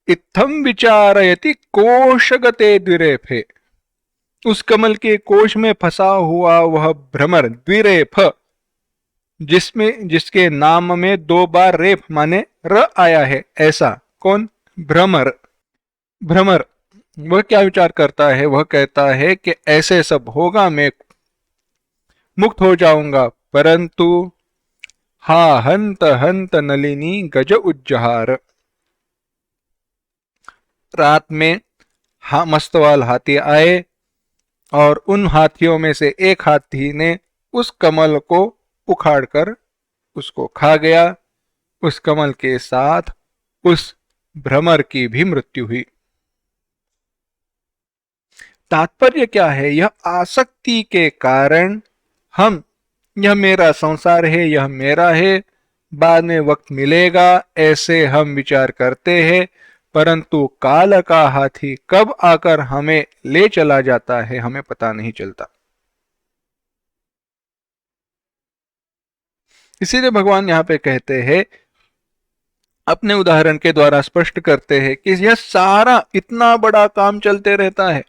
इत्थम विचारयति कोशगते द्विरेफे, उस कमल के कोश में फंसा हुआ वह भ्रमर, द्विरेफ, जिसके नाम में 2 बार रेफ माने र आया है, ऐसा। कौन? भ्रमर। भ्रमर वह क्या विचार करता है, वह कहता है कि ऐसे सब होगा, मैं मुक्त हो जाऊंगा, परंतु हा हंत हंत नलिनी गज उज्जहार, रात में मस्तवाल हाथी आए और उन हाथियों में से एक हाथी ने उस कमल को उखाड़कर उसको खा गया। उस कमल के साथ उस भ्रमर की भी मृत्यु हुई। तात्पर्य क्या है, यह आसक्ति के कारण हम, यह मेरा संसार है, यह मेरा है, बाद में वक्त मिलेगा, ऐसे हम विचार करते हैं, परंतु काल का हाथी कब आकर हमें ले चला जाता है हमें पता नहीं चलता। इसीलिए भगवान यहां पे कहते हैं, अपने उदाहरण के द्वारा स्पष्ट करते हैं कि यह सारा इतना बड़ा काम चलते रहता है,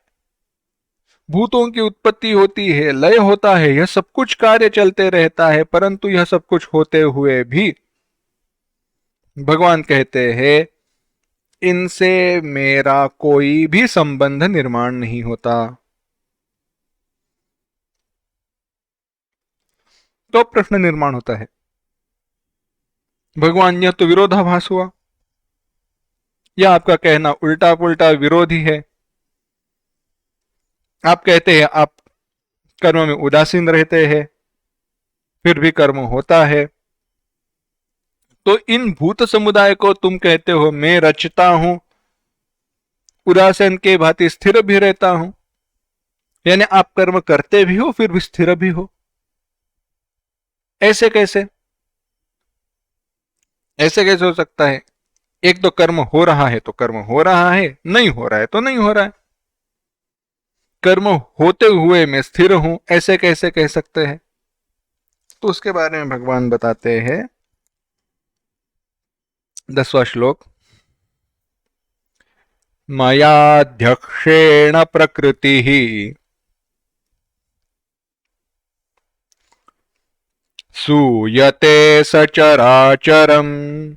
भूतों की उत्पत्ति होती है, लय होता है, यह सब कुछ कार्य चलते रहता है, परंतु यह सब कुछ होते हुए भी भगवान कहते हैं इनसे मेरा कोई भी संबंध निर्माण नहीं होता। तो प्रश्न निर्माण होता है, भगवान यह तो विरोधाभास हुआ, या आपका कहना उल्टा पुल्टा विरोधी है। आप कहते हैं आप कर्म में उदासीन रहते हैं, फिर भी कर्म होता है, तो इन भूत समुदाय को तुम कहते हो मैं रचता हूं, उदासीन के भांति स्थिर भी रहता हूं, यानी आप कर्म करते भी हो फिर भी स्थिर भी हो। ऐसे कैसे, ऐसे कैसे हो सकता है? एक तो कर्म हो रहा है तो कर्म हो रहा है, नहीं हो रहा है तो नहीं हो रहा है। कर्म होते हुए मैं स्थिर हूं, ऐसे कैसे कह सकते हैं? तो उसके बारे में भगवान बताते हैं 10वां श्लोक, मयाध्यक्षेण प्रकृतिः सूयते सचराचरम्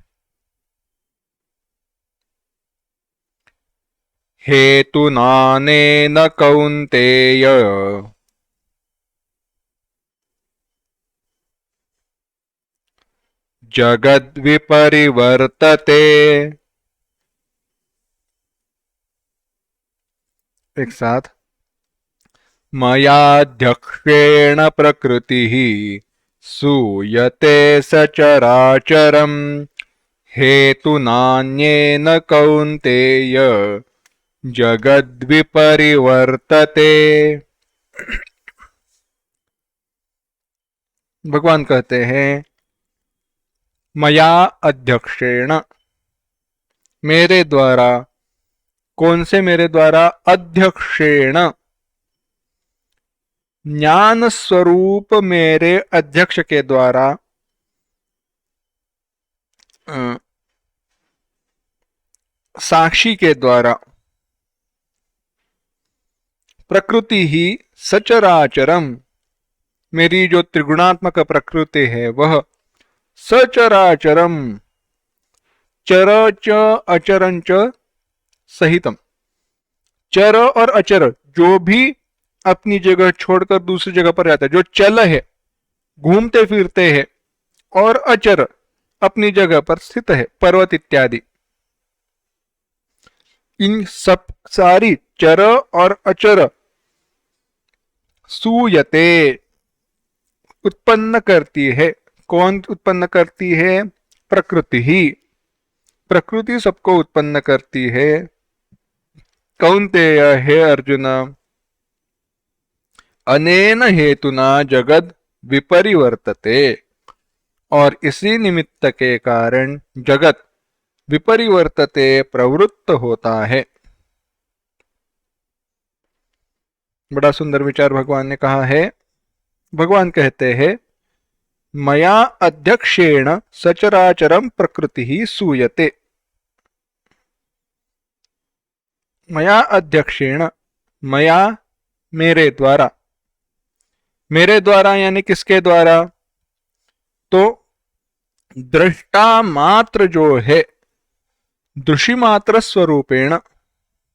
हेतुनानेन कौन्तेय जगद्विपरिवर्तते। एक साथ, मयाध्यक्षेण प्रकृतिः सूयते सचराचरम् हेतुनान्येन कौन्तेय जगद्विपरिवर्तते। भगवान कहते हैं मया अध्यक्षेण, मेरे द्वारा, कौन से मेरे द्वारा? अध्यक्षेण, ज्ञान स्वरूप मेरे अध्यक्ष के द्वारा, साक्षी के द्वारा, प्रकृति ही सचराचरम, मेरी जो त्रिगुणात्मक प्रकृति है वह सचराचरम, चर च अचरं च सहितम, चर और अचर जो भी अपनी जगह छोड़कर दूसरी जगह पर जाता है, जो चल है घूमते फिरते हैं, और अचर अपनी जगह पर स्थित है, पर्वत इत्यादि, इन सब सारी चर और अचर सूयते, उत्पन्न करती है। कौन उत्पन्न करती है? प्रकृति ही, प्रकृति सबको उत्पन्न करती है। कौन्तेय, हे अर्जुन, अनेन हेतुना जगद विपरिवर्तते, और इसी निमित्त के कारण जगत विपरिवर्तते, प्रवृत्त होता है। बड़ा सुंदर विचार भगवान ने कहा है। भगवान कहते हैं मया अध्यक्षेण सचराचरम प्रकृति ही सूयते। मया अध्यक्षेण, मया मेरे द्वारा, मेरे द्वारा यानी किसके द्वारा? तो दृष्टा मात्र जो है, दृषि मात्र स्वरूपेण,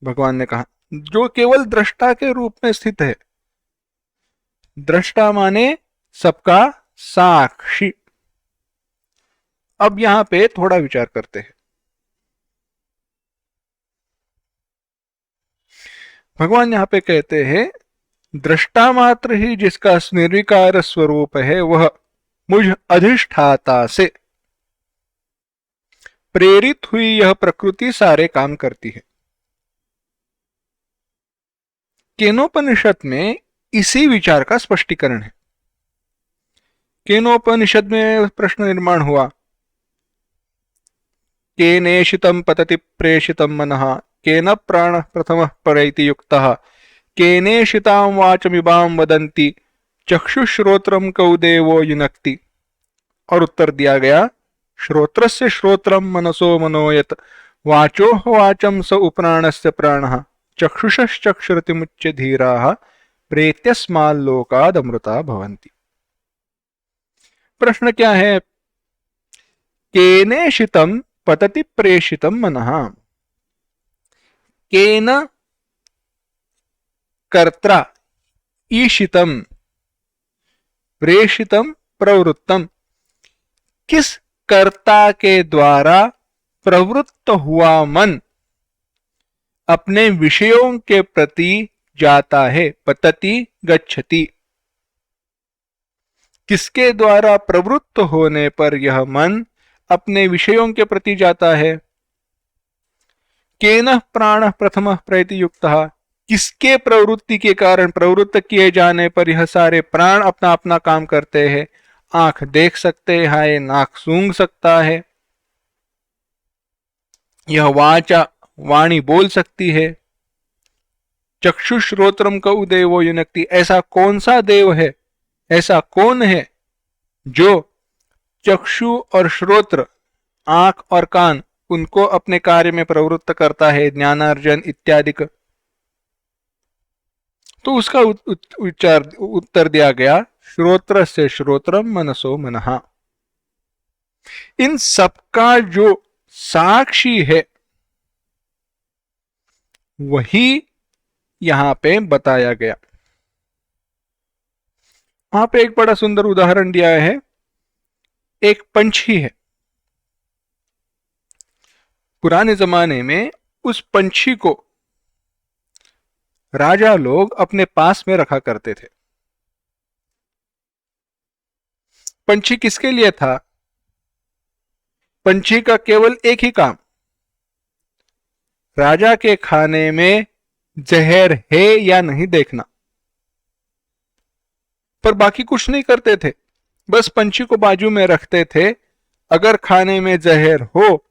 भगवान ने कहा जो केवल दृष्टा के रूप में स्थित है। दृष्टा माने सबका साक्षी। अब यहां पे थोड़ा विचार करते हैं। भगवान यहां पे कहते हैं दृष्टा मात्र ही जिसका निर्विकार स्वरूप है वह मुझ अधिष्ठाता से प्रेरित हुई यह प्रकृति सारे काम करती है। केनोपनिषद में इसी विचार का स्पष्टीकरण है। केनोपनिषद में प्रश्न निर्माण हुआ, केनेशितं पतति प्रेषितं मनः, केन प्राण प्रथमः परैति युक्तः, केनेशितां वाचमिमां वदन्ति, चक्षुश्रोत्रं कौ देवो युनक्ति। और उत्तर दिया गया, श्रोत्रस्य श्रोत्रं मनसो मनोयत, वाचो वाचम स उप्राणस्य प्राणः, चक्षुषश्चक्षुरतिमुच्य धीराः प्रेत्यस्माल्लोकादमृता भवन्ति। प्रश्न क्या है? केनेषितं पतति प्रेषितं मनः। केन कर्त्रा ईशितं प्रेषितं प्रवृत्तम, किस कर्ता के द्वारा प्रवृत्त हुआ मन अपने विषयों के प्रति जाता है। पतति गच्छति, किसके द्वारा प्रवृत्त होने पर यह मन अपने विषयों के प्रति जाता है। केन प्राण प्रथम प्रयति युक्तः, किसके प्रवृत्ति के कारण, प्रवृत्त किए जाने पर यह सारे प्राण अपना अपना काम करते हैं। आंख देख सकते हैं, नाक सूंघ सकता है, यह वाचा वाणी बोल सकती है। चक्षुश्रोत्रम का उदेवो युनक्ति, ऐसा कौन सा देव है, ऐसा कौन है जो चक्षु और श्रोत्र, आंख और कान, उनको अपने कार्य में प्रवृत्त करता है, ज्ञानार्जन इत्यादि। तो उसका उत्तर दिया गया, श्रोत्र से श्रोत्रम मनसो मनः। इन सबका जो साक्षी है वही यहां पे बताया गया। वहां पे एक बड़ा सुंदर उदाहरण दिया है। एक पंछी है, पुराने जमाने में उस पंछी को राजा लोग अपने पास में रखा करते थे। पंछी किसके लिए था? पंछी का केवल एक ही काम, राजा के खाने में जहर है या नहीं देखना, पर बाकी कुछ नहीं करते थे। बस पंछी को बाजू में रखते थे, अगर खाने में जहर हो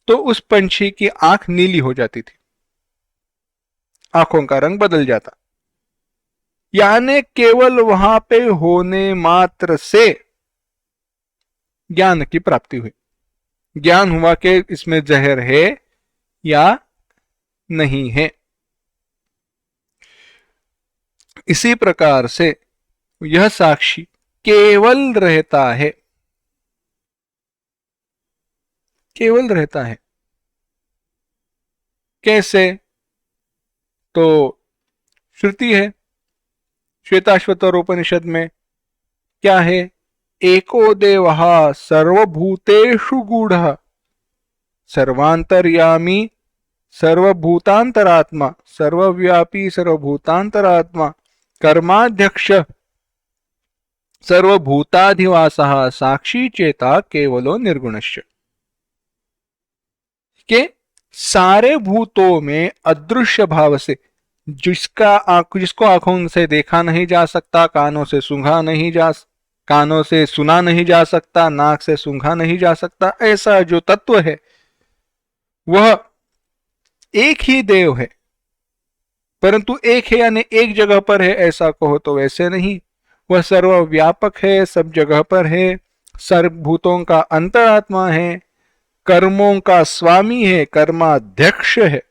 तो उस पंछी की आंख नीली हो जाती थी, आंखों का रंग बदल जाता। यानी केवल वहां पे होने मात्र से ज्ञान की प्राप्ति हुई, ज्ञान हुआ कि इसमें जहर है या नहीं है। इसी प्रकार से यह साक्षी केवल रहता है, केवल रहता है। कैसे? तो श्रुति है, श्वेताश्वतर उपनिषद में क्या है? एको देवः सर्वभूतेषु गूढ़ः सर्वांतर्यामी सर्वभूतांतरात्मा सर्वव्यापी सर्वभूतांतरात्मा कर्माध्यक्ष सर्वभूताधिवासः साक्षी चेता केवलो निर्गुणश्च। के सारे भूतों में अदृश्य भाव से, जिसको आंखों से देखा नहीं जा सकता, कानों से सुना नहीं जा सकता, नाक से सूंघा नहीं जा सकता, ऐसा जो तत्व है वह एक ही देव है। परंतु एक है यानी एक जगह पर है ऐसा कहो तो वैसे नहीं, वह सर्वव्यापक है, सब जगह पर है, सर्वभूतों का अंतरात्मा है, कर्मों का स्वामी है, कर्माध्यक्ष है।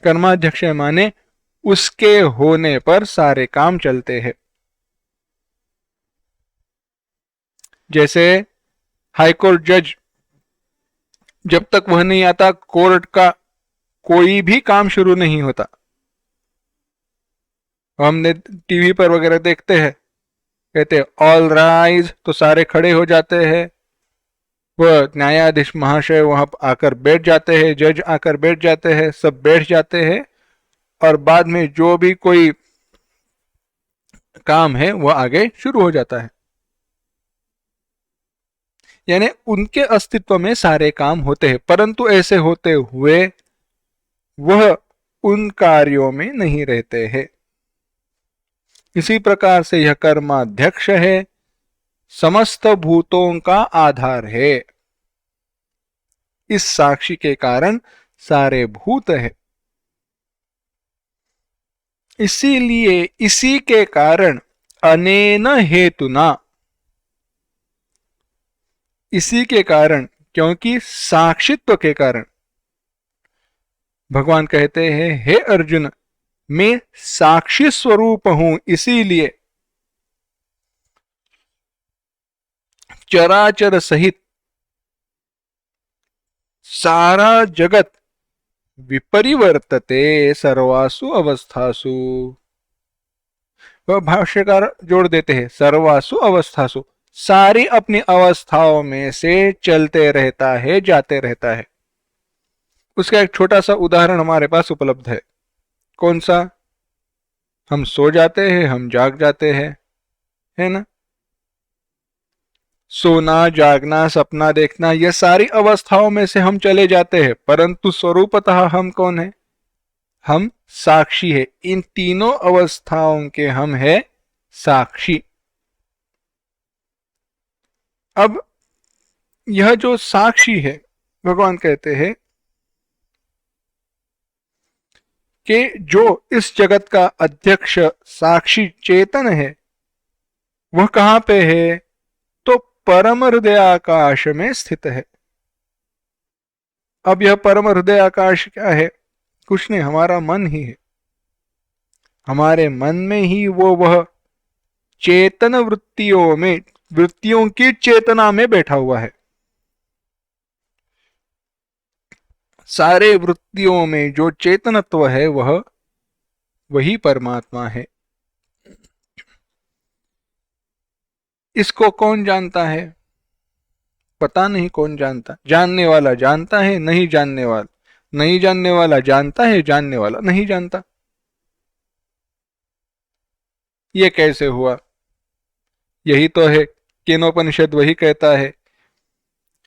कर्माध्यक्ष माने उसके होने पर सारे काम चलते हैं। जैसे हाईकोर्ट जज, जब तक वह नहीं आता कोर्ट का कोई भी काम शुरू नहीं होता। हमने टीवी पर वगैरह देखते हैं, कहते ऑल राइज, तो सारे खड़े हो जाते हैं, वह न्यायाधीश महाशय वहां आकर बैठ जाते हैं, जज आकर बैठ जाते हैं, सब बैठ जाते हैं, और बाद में जो भी कोई काम है वह आगे शुरू हो जाता है। यानी उनके अस्तित्व में सारे काम होते हैं, परंतु ऐसे होते हुए वह उन कार्यों में नहीं रहते हैं। इसी प्रकार से यह कर्माध्यक्ष है, समस्त भूतों का आधार है। इस साक्षी के कारण सारे भूत है। इसीलिए इसी के कारण अनेन हेतुना, इसी के कारण, क्योंकि साक्षित्व के कारण भगवान कहते हैं, हे अर्जुन मैं साक्षी स्वरूप हूं, इसीलिए चराचर सहित सारा जगत विपरिवर्तते सर्वासु अवस्थासु। वह भाष्यकार जोड़ देते हैं सर्वासु अवस्थासु, सारी अपनी अवस्थाओं में से चलते रहता है, जाते रहता है। उसका एक छोटा सा उदाहरण हमारे पास उपलब्ध है। कौन सा? हम सो जाते हैं, हम जाग जाते हैं, है ना। सोना, जागना, सपना देखना, ये सारी अवस्थाओं में से हम चले जाते हैं, परंतु स्वरूपतः हम कौन है? हम साक्षी है। इन तीनों अवस्थाओं के हम है साक्षी। अब यह जो साक्षी है, भगवान कहते हैं कि जो इस जगत का अध्यक्ष साक्षी चेतन है, वह कहां पे है? तो परम हृदय आकाश में स्थित है। अब यह परम हृदय आकाश क्या है? कुछ नहीं, हमारा मन ही है। हमारे मन में ही वह चेतन वृत्तियों में, वृत्तियों की चेतना में बैठा हुआ है। सारे वृत्तियों में जो चेतनत्व है वह वही परमात्मा है। इसको कौन जानता है? पता नहीं कौन जानता। जानने वाला जानता है, नहीं जानने वाला जानता है, जानने वाला नहीं जानता। ये कैसे हुआ? यही तो है, केनोपनिषद वही कहता है,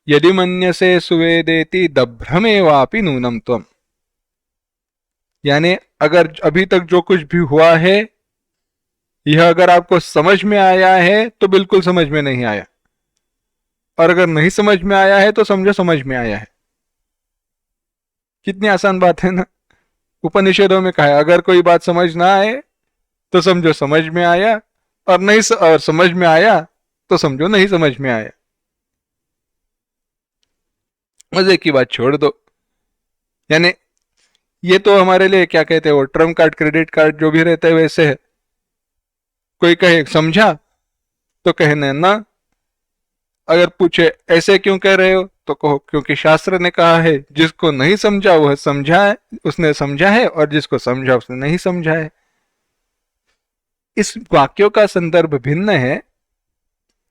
यदि मन्यसे सुवेदेति दभ्रमेवापि नूनम त्वम। यानी अगर अभी तक जो कुछ भी हुआ है, यह अगर आपको समझ में आया है तो बिल्कुल समझ में नहीं आया, और अगर नहीं समझ में आया है तो समझो समझ में आया है। कितनी आसान बात है ना। उपनिषदों में कहा है अगर कोई बात समझ ना आए तो समझो समझ में आया, और नहीं और समझ में आया तो समझो नहीं समझ में आया। मजे की बात छोड़ दो। यानी ये तो हमारे लिए क्या कहते हैं, वो ट्रम्प कार्ड, क्रेडिट कार्ड जो भी रहते हैं वैसे है। कोई कहे समझा तो कहने ना, अगर पूछे ऐसे क्यों कह रहे हो तो कहो क्योंकि शास्त्र ने कहा है, जिसको नहीं समझा वह समझा है, उसने समझा है, और जिसको समझा उसने नहीं समझा है। इस वाक्यों का संदर्भ भिन्न है,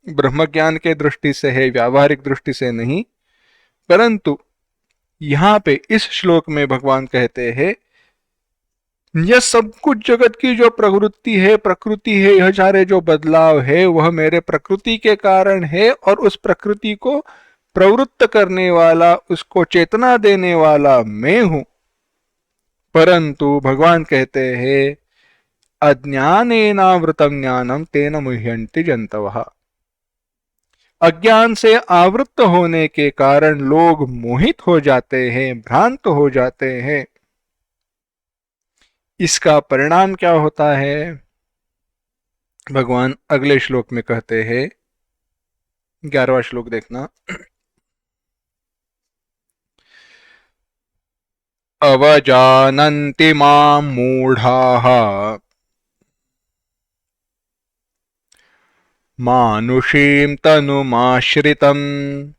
ब्रह्म ज्ञान के दृष्टि से है, व्यावहारिक दृष्टि से नहीं। परंतु यहां पे इस श्लोक में भगवान कहते हैं यह सब कुछ जगत की जो प्रवृत्ति है, प्रकृति है, यह सारे जो बदलाव है वह मेरे प्रकृति के कारण है, और उस प्रकृति को प्रवृत्त करने वाला, उसको चेतना देने वाला मैं हूं। परंतु भगवान कहते हैं अज्ञानेनावृतम ज्ञानम तेन मुह्यन्ति जंतवः। अज्ञान से आवृत्त होने के कारण लोग मोहित हो जाते हैं, भ्रांत हो जाते हैं। इसका परिणाम क्या होता है? भगवान अगले श्लोक में कहते हैं, 11वां श्लोक देखना, अवजानन्ति मां मूढ़ाः मानुषीं तनुमाश्रितम्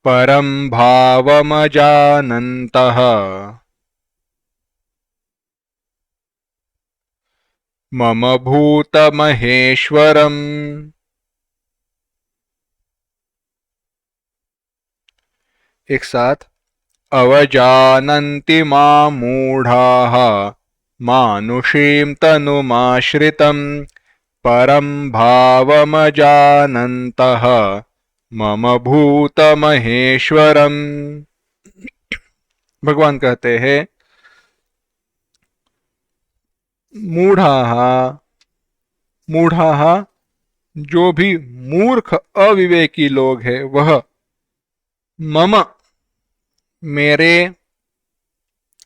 परं भावमजानन्तः मम भूतमहेश्वरम्। एक साथ, अवजानन्ति मां मूढ़ाः मानुषीं तनुमाश्रितम् परं भावमजानन्तः मम भूतमहेश्वरम्। भगवान कहते हैं मूढ़ाः, मूढ़ाः जो भी मूर्ख अविवेकी लोग हैं वह मम मेरे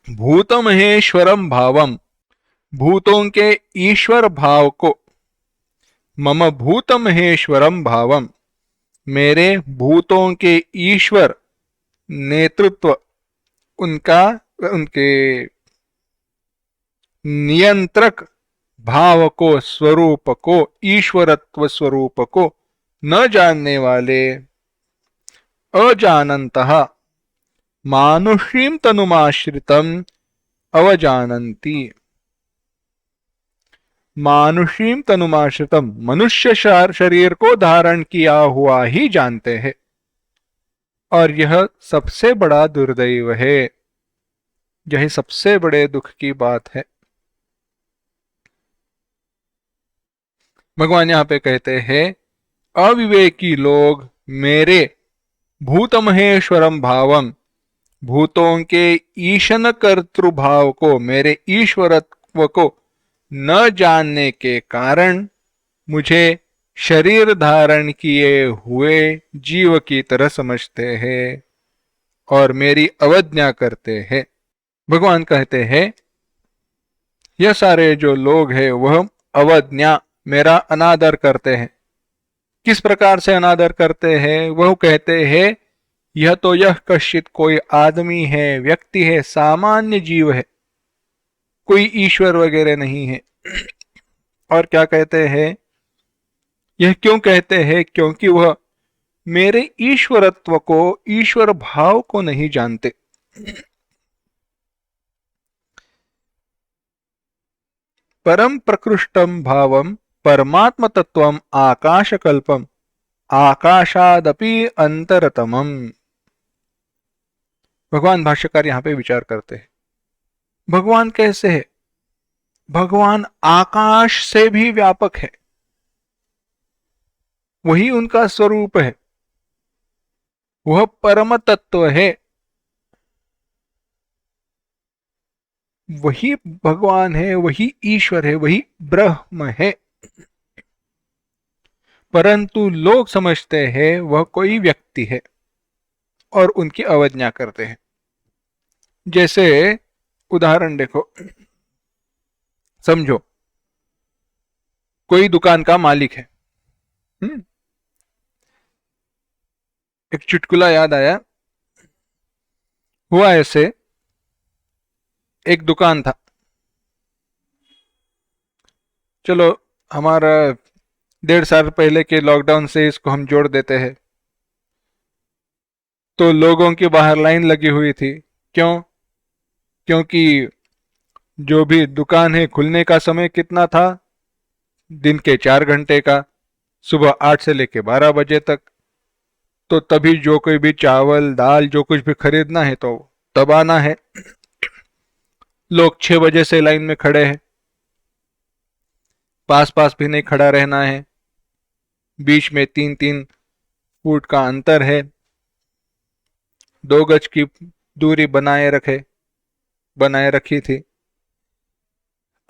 भूतमहेश्वरम भावम भूतों के ईश्वर भाव को, मम भूतमहेश्वरम भावम मेरे भूतों के ईश्वर नेतृत्व, उनका उनके नियंत्रक भाव को, स्वरूप को, ईश्वरत्व स्वरूप को न जानने वाले अजानन्तः मानुषीं तनुमाश्रितम् अवजानन्ति। मानुषीं तनुमाश्रितम, मनुष्य शरीर को धारण किया हुआ ही जानते हैं, और यह सबसे बड़ा दुर्दैव है, यही सबसे बड़े दुख की बात है। भगवान यहां पे कहते हैं अविवेकी लोग मेरे भूतमहेश्वरम भावम, भूतों के ईशन कर्तृभाव को, मेरे ईश्वरत्व को न जानने के कारण मुझे शरीर धारण किए हुए जीव की तरह समझते हैं और मेरी अवज्ञा करते हैं। भगवान कहते हैं यह सारे जो लोग हैं वह अवज्ञा, मेरा अनादर करते हैं। किस प्रकार से अनादर करते हैं? वह कहते हैं यह तो यह कश्चित कोई आदमी है, व्यक्ति है, सामान्य जीव है, कोई ईश्वर वगैरह नहीं है। और क्या कहते हैं? यह क्यों कहते हैं? क्योंकि वह मेरे ईश्वरत्व को, ईश्वर भाव को नहीं जानते। परम प्रकृष्टम भावम परमात्म तत्वम आकाशकल्पम आकाशादपि अंतरतमम। भगवान भाष्यकार यहां पे विचार करते हैं भगवान कैसे है? भगवान आकाश से भी व्यापक है, वही उनका स्वरूप है, वह परम तत्व है, वही भगवान है, वही ईश्वर है, वही ब्रह्म है। परंतु लोग समझते हैं वह कोई व्यक्ति है और उनकी अवज्ञा करते हैं। जैसे उदाहरण देखो, समझो कोई दुकान का मालिक है। एक चुटकुला याद आया। हुआ ऐसे, एक दुकान था, चलो हमारा 1.5 साल पहले के लॉकडाउन से इसको हम जोड़ देते हैं। तो लोगों की बाहर लाइन लगी हुई थी। क्यों? क्योंकि जो भी दुकान है खुलने का समय कितना था? दिन के 4 घंटे का, सुबह 8 से लेके 12 बजे तक। तो तभी जो कोई भी चावल दाल जो कुछ भी खरीदना है तो तब आना है। लोग 6 बजे से लाइन में खड़े हैं, पास पास भी नहीं खड़ा रहना है, बीच में 3-3 फुट का अंतर है, 2 गज की दूरी बनाए रखी थी।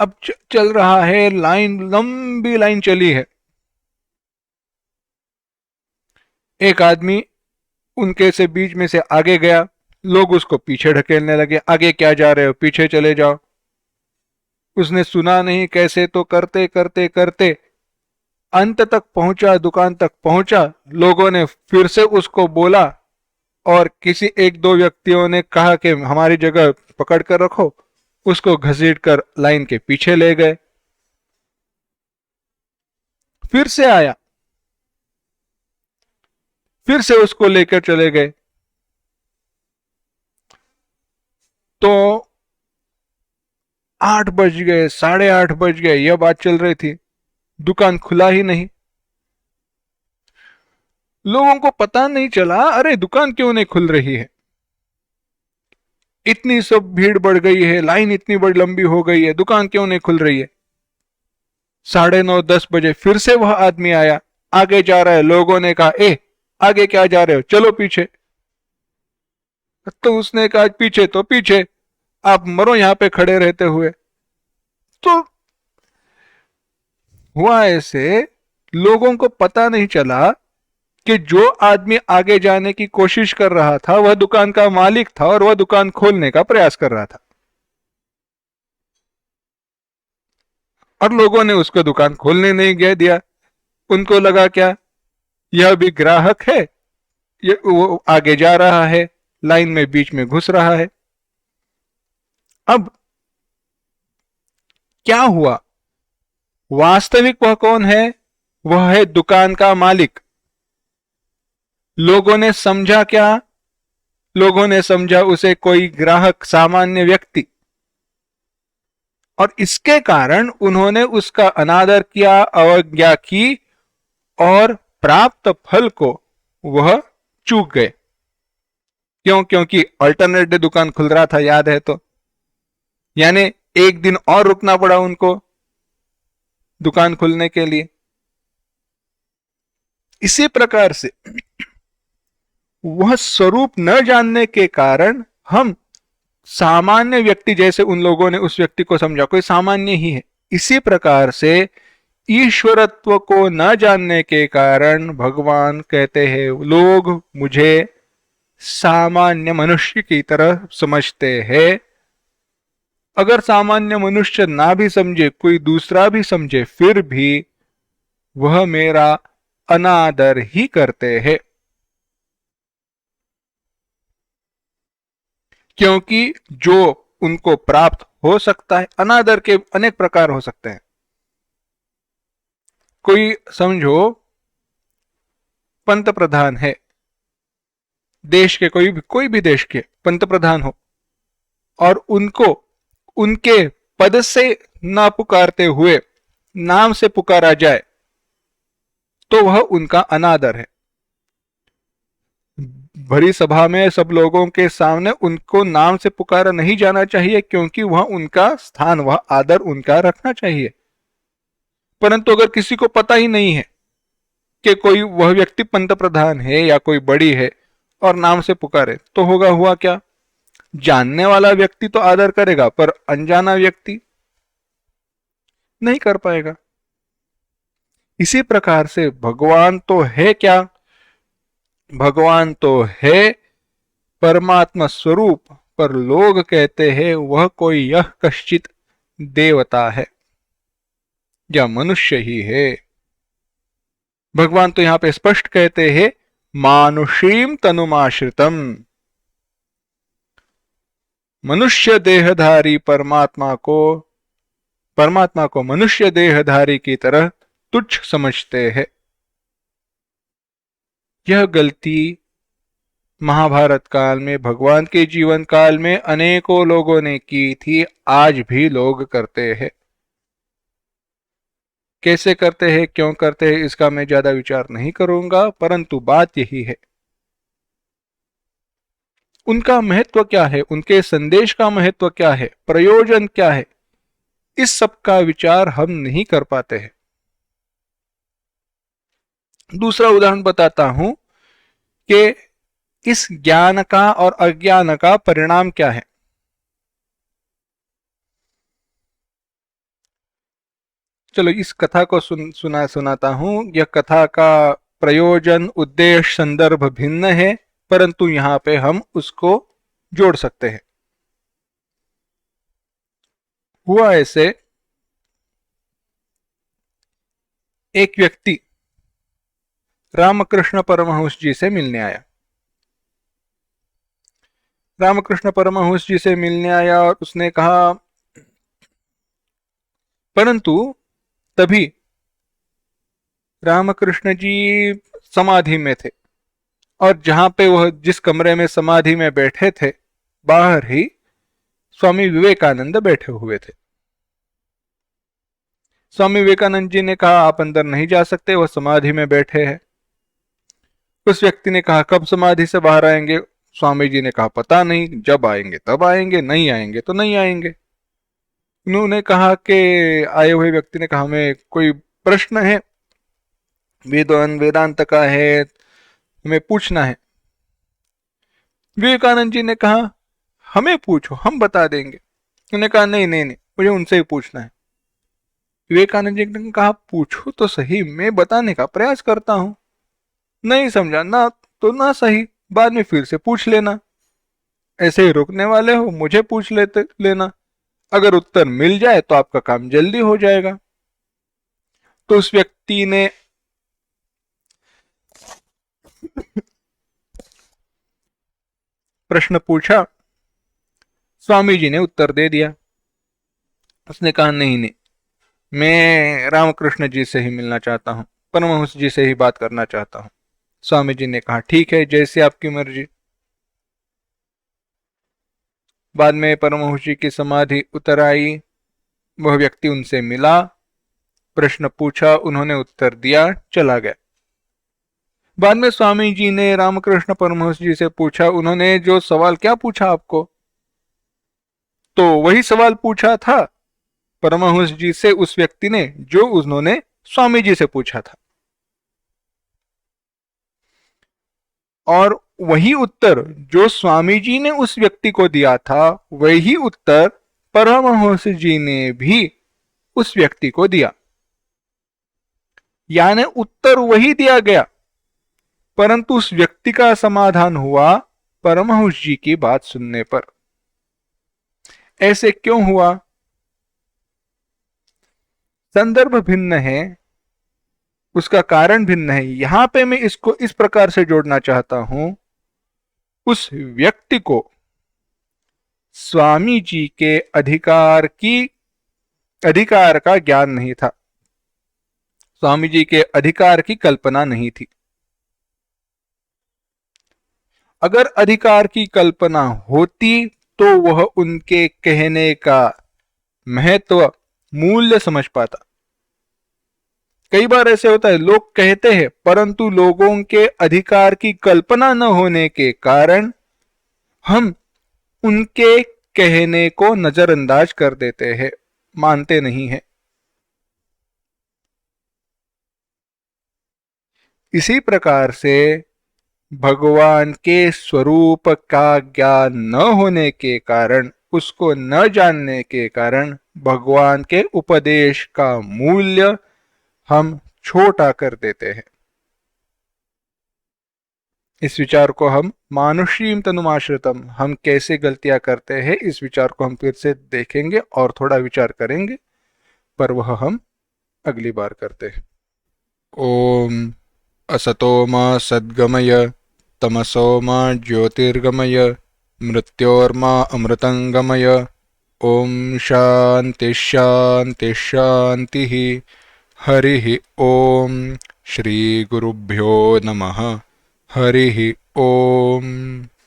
अब चल रहा है, लाइन, लंबी लाइन चली है। एक आदमी उनके से बीच में से आगे गया, लोग उसको पीछे ढकेलने लगे, आगे क्या जा रहे हो, पीछे चले जाओ। उसने सुना नहीं, कैसे तो करते करते करते अंत तक पहुंचा, दुकान तक पहुंचा। लोगों ने फिर से उसको बोला और किसी 1-2 व्यक्तियों ने कहा कि हमारी जगह पकड़ कर रखो, उसको घसीट कर लाइन के पीछे ले गए। फिर से आया, फिर से उसको लेकर चले गए। तो 8 बज गए, 8:30 बज गए, यह बात चल रही थी, दुकान खुला ही नहीं। लोगों को पता नहीं चला, अरे दुकान क्यों नहीं खुल रही है, इतनी सब भीड़ बढ़ गई है, लाइन इतनी बड़ी लंबी हो गई है, दुकान क्यों नहीं खुल रही है। 9:30-10 बजे फिर से वह आदमी आया, आगे जा रहा है। लोगों ने कहा आगे क्या जा रहे हो, चलो पीछे। तो उसने कहा पीछे तो पीछे, आप मरो यहां पे खड़े रहते हुए। तो हुआ ऐसे, लोगों को पता नहीं चला कि जो आदमी आगे जाने की कोशिश कर रहा था वह दुकान का मालिक था और वह दुकान खोलने का प्रयास कर रहा था, और लोगों ने उसको दुकान खोलने नहीं दिया। उनको लगा क्या, यह भी ग्राहक है, ये वो आगे जा रहा है, लाइन में बीच में घुस रहा है। क्या हुआ? वास्तविक वह कौन है? वह है दुकान का मालिक। लोगों ने समझा क्या? लोगों ने समझा उसे कोई ग्राहक, सामान्य व्यक्ति, और इसके कारण उन्होंने उसका अनादर किया, अवज्ञा की और प्राप्त फल को वह चूक गए। क्यों? क्योंकि अल्टरनेट डे दुकान खुल रहा था, याद है तो। यानी एक दिन और रुकना पड़ा उनको दुकान खुलने के लिए। इसी प्रकार से वह स्वरूप न जानने के कारण हम सामान्य व्यक्ति, जैसे उन लोगों ने उस व्यक्ति को समझा कोई सामान्य ही है, इसी प्रकार से ईश्वरत्व को न जानने के कारण भगवान कहते हैं लोग मुझे सामान्य मनुष्य की तरह समझते हैं। अगर सामान्य मनुष्य ना भी समझे, कोई दूसरा भी समझे, फिर भी वह मेरा अनादर ही करते हैं, क्योंकि जो उनको प्राप्त हो सकता है, अनादर के अनेक प्रकार हो सकते हैं। कोई समझो पंत प्रधान है, देश के कोई भी देश के पंत प्रधान हो, और उनको उनके पद से ना पुकारते हुए नाम से पुकारा जाए तो वह उनका अनादर है। भरी सभा में सब लोगों के सामने उनको नाम से पुकारा नहीं जाना चाहिए, क्योंकि वह उनका स्थान, वह आदर उनका रखना चाहिए। परंतु अगर किसी को पता ही नहीं है कि कोई वह व्यक्ति पंत प्रधान है या कोई बड़ी है और नाम से पुकारे, तो होगा हुआ क्या? जानने वाला व्यक्ति तो आदर करेगा, पर अनजाना व्यक्ति नहीं कर पाएगा। इसी प्रकार से भगवान तो है क्या? भगवान तो है परमात्मा स्वरूप, पर लोग कहते हैं वह कोई यह कश्चित देवता है या मनुष्य ही है। भगवान तो यहां पे स्पष्ट कहते हैं मानुषीम तनुमाश्रितम, मनुष्य देहधारी परमात्मा को मनुष्य देहधारी की तरह तुच्छ समझते हैं। यह गलती महाभारत काल में, भगवान के जीवन काल में अनेकों लोगों ने की थी, आज भी लोग करते हैं। कैसे करते हैं, क्यों करते हैं, इसका मैं ज्यादा विचार नहीं करूंगा, परंतु बात यही है। उनका महत्व क्या है, उनके संदेश का महत्व क्या है, प्रयोजन क्या है, इस सब का विचार हम नहीं कर पाते हैं। दूसरा उदाहरण बताता हूं कि इस ज्ञान का और अज्ञान का परिणाम क्या है। चलो इस कथा को सुनाता हूं। यह कथा का प्रयोजन, उद्देश्य, संदर्भ भिन्न है, परंतु यहां पे हम उसको जोड़ सकते हैं। हुआ ऐसे, एक व्यक्ति रामकृष्ण परमहंस जी से मिलने आया। रामकृष्ण परमहंस जी से मिलने आया और उसने कहा, परंतु तभी रामकृष्ण जी समाधि में थे, और जहां पे वह जिस कमरे में समाधि में बैठे थे, बाहर ही स्वामी विवेकानंद बैठे हुए थे। स्वामी विवेकानंद जी ने कहा आप अंदर नहीं जा सकते, वह समाधि में बैठे हैं। उस व्यक्ति ने कहा कब समाधि से बाहर आएंगे? स्वामी जी ने कहा पता नहीं, जब आएंगे तब आएंगे, नहीं आएंगे तो नहीं आएंगे। उन्होंने कहा कि आए हुए व्यक्ति ने कहा हमें कोई प्रश्न है, वेदांत का है, हमें पूछना है। विवेकानंद जी ने कहा हमें पूछो, हम बता देंगे। उन्होंने कहा नहीं नहीं नहीं, मुझे उनसे ही पूछना है। विवेकानंद जी ने कहा पूछो तो सही, मैं बताने का प्रयास करता हूं। नहीं समझा ना तो ना सही, बाद में फिर से पूछ लेना। ऐसे ही रुकने वाले हो, मुझे पूछ लेना। अगर उत्तर मिल जाए तो आपका काम जल्दी हो जाएगा। तो उस व्यक्ति ने प्रश्न पूछा, स्वामी जी ने उत्तर दे दिया। उसने कहा नहीं नहीं, मैं रामकृष्ण जी से ही मिलना चाहता हूँ, परमहंस जी से ही बात करना चाहता हूँ। स्वामी जी ने कहा ठीक है, जैसे आपकी मर्जी। बाद में परमहंस जी की समाधि उतर आई, वह व्यक्ति उनसे मिला, प्रश्न पूछा, उन्होंने उत्तर दिया, चला गया। बाद में स्वामी जी ने रामकृष्ण परमहंस जी से पूछा, उन्होंने जो सवाल क्या पूछा आपको? तो वही सवाल पूछा था परमहंस जी से उस व्यक्ति ने जो उन्होंने स्वामी जी से पूछा था, और वही उत्तर जो स्वामी जी ने उस व्यक्ति को दिया था, वही उत्तर परमहंस जी ने भी उस व्यक्ति को दिया। यानी उत्तर वही दिया गया, परंतु उस व्यक्ति का समाधान हुआ परमहंस जी की बात सुनने पर। ऐसे क्यों हुआ? संदर्भ भिन्न है, उसका कारण भिन्न है। यहां पे मैं इसको इस प्रकार से जोड़ना चाहता हूं, उस व्यक्ति को स्वामी जी के अधिकार का ज्ञान नहीं था, स्वामी जी के अधिकार की कल्पना नहीं थी। अगर अधिकार की कल्पना होती तो वह उनके कहने का महत्व, मूल्य समझ पाता। कई बार ऐसे होता है, लोग कहते हैं परंतु लोगों के अधिकार की कल्पना न होने के कारण हम उनके कहने को नजरअंदाज कर देते हैं, मानते नहीं हैं। इसी प्रकार से भगवान के स्वरूप का ज्ञान न होने के कारण, उसको न जानने के कारण भगवान के उपदेश का मूल्य हम छोटा कर देते हैं। इस विचार को हम मानुषीम तनुमाश्रितम, हम कैसे गलतियां करते हैं, इस विचार को हम फिर से देखेंगे और थोड़ा विचार करेंगे, पर वह हम अगली बार करते हैं। ओम असतो मा सद्गमय, तमसो मा ज्योतिर्गमय, मृत्योर्मा अमृतंगमय। ओम शांति शांति शांति। हरि ओम। श्री गुरुभ्यो नमः। हरि ओम।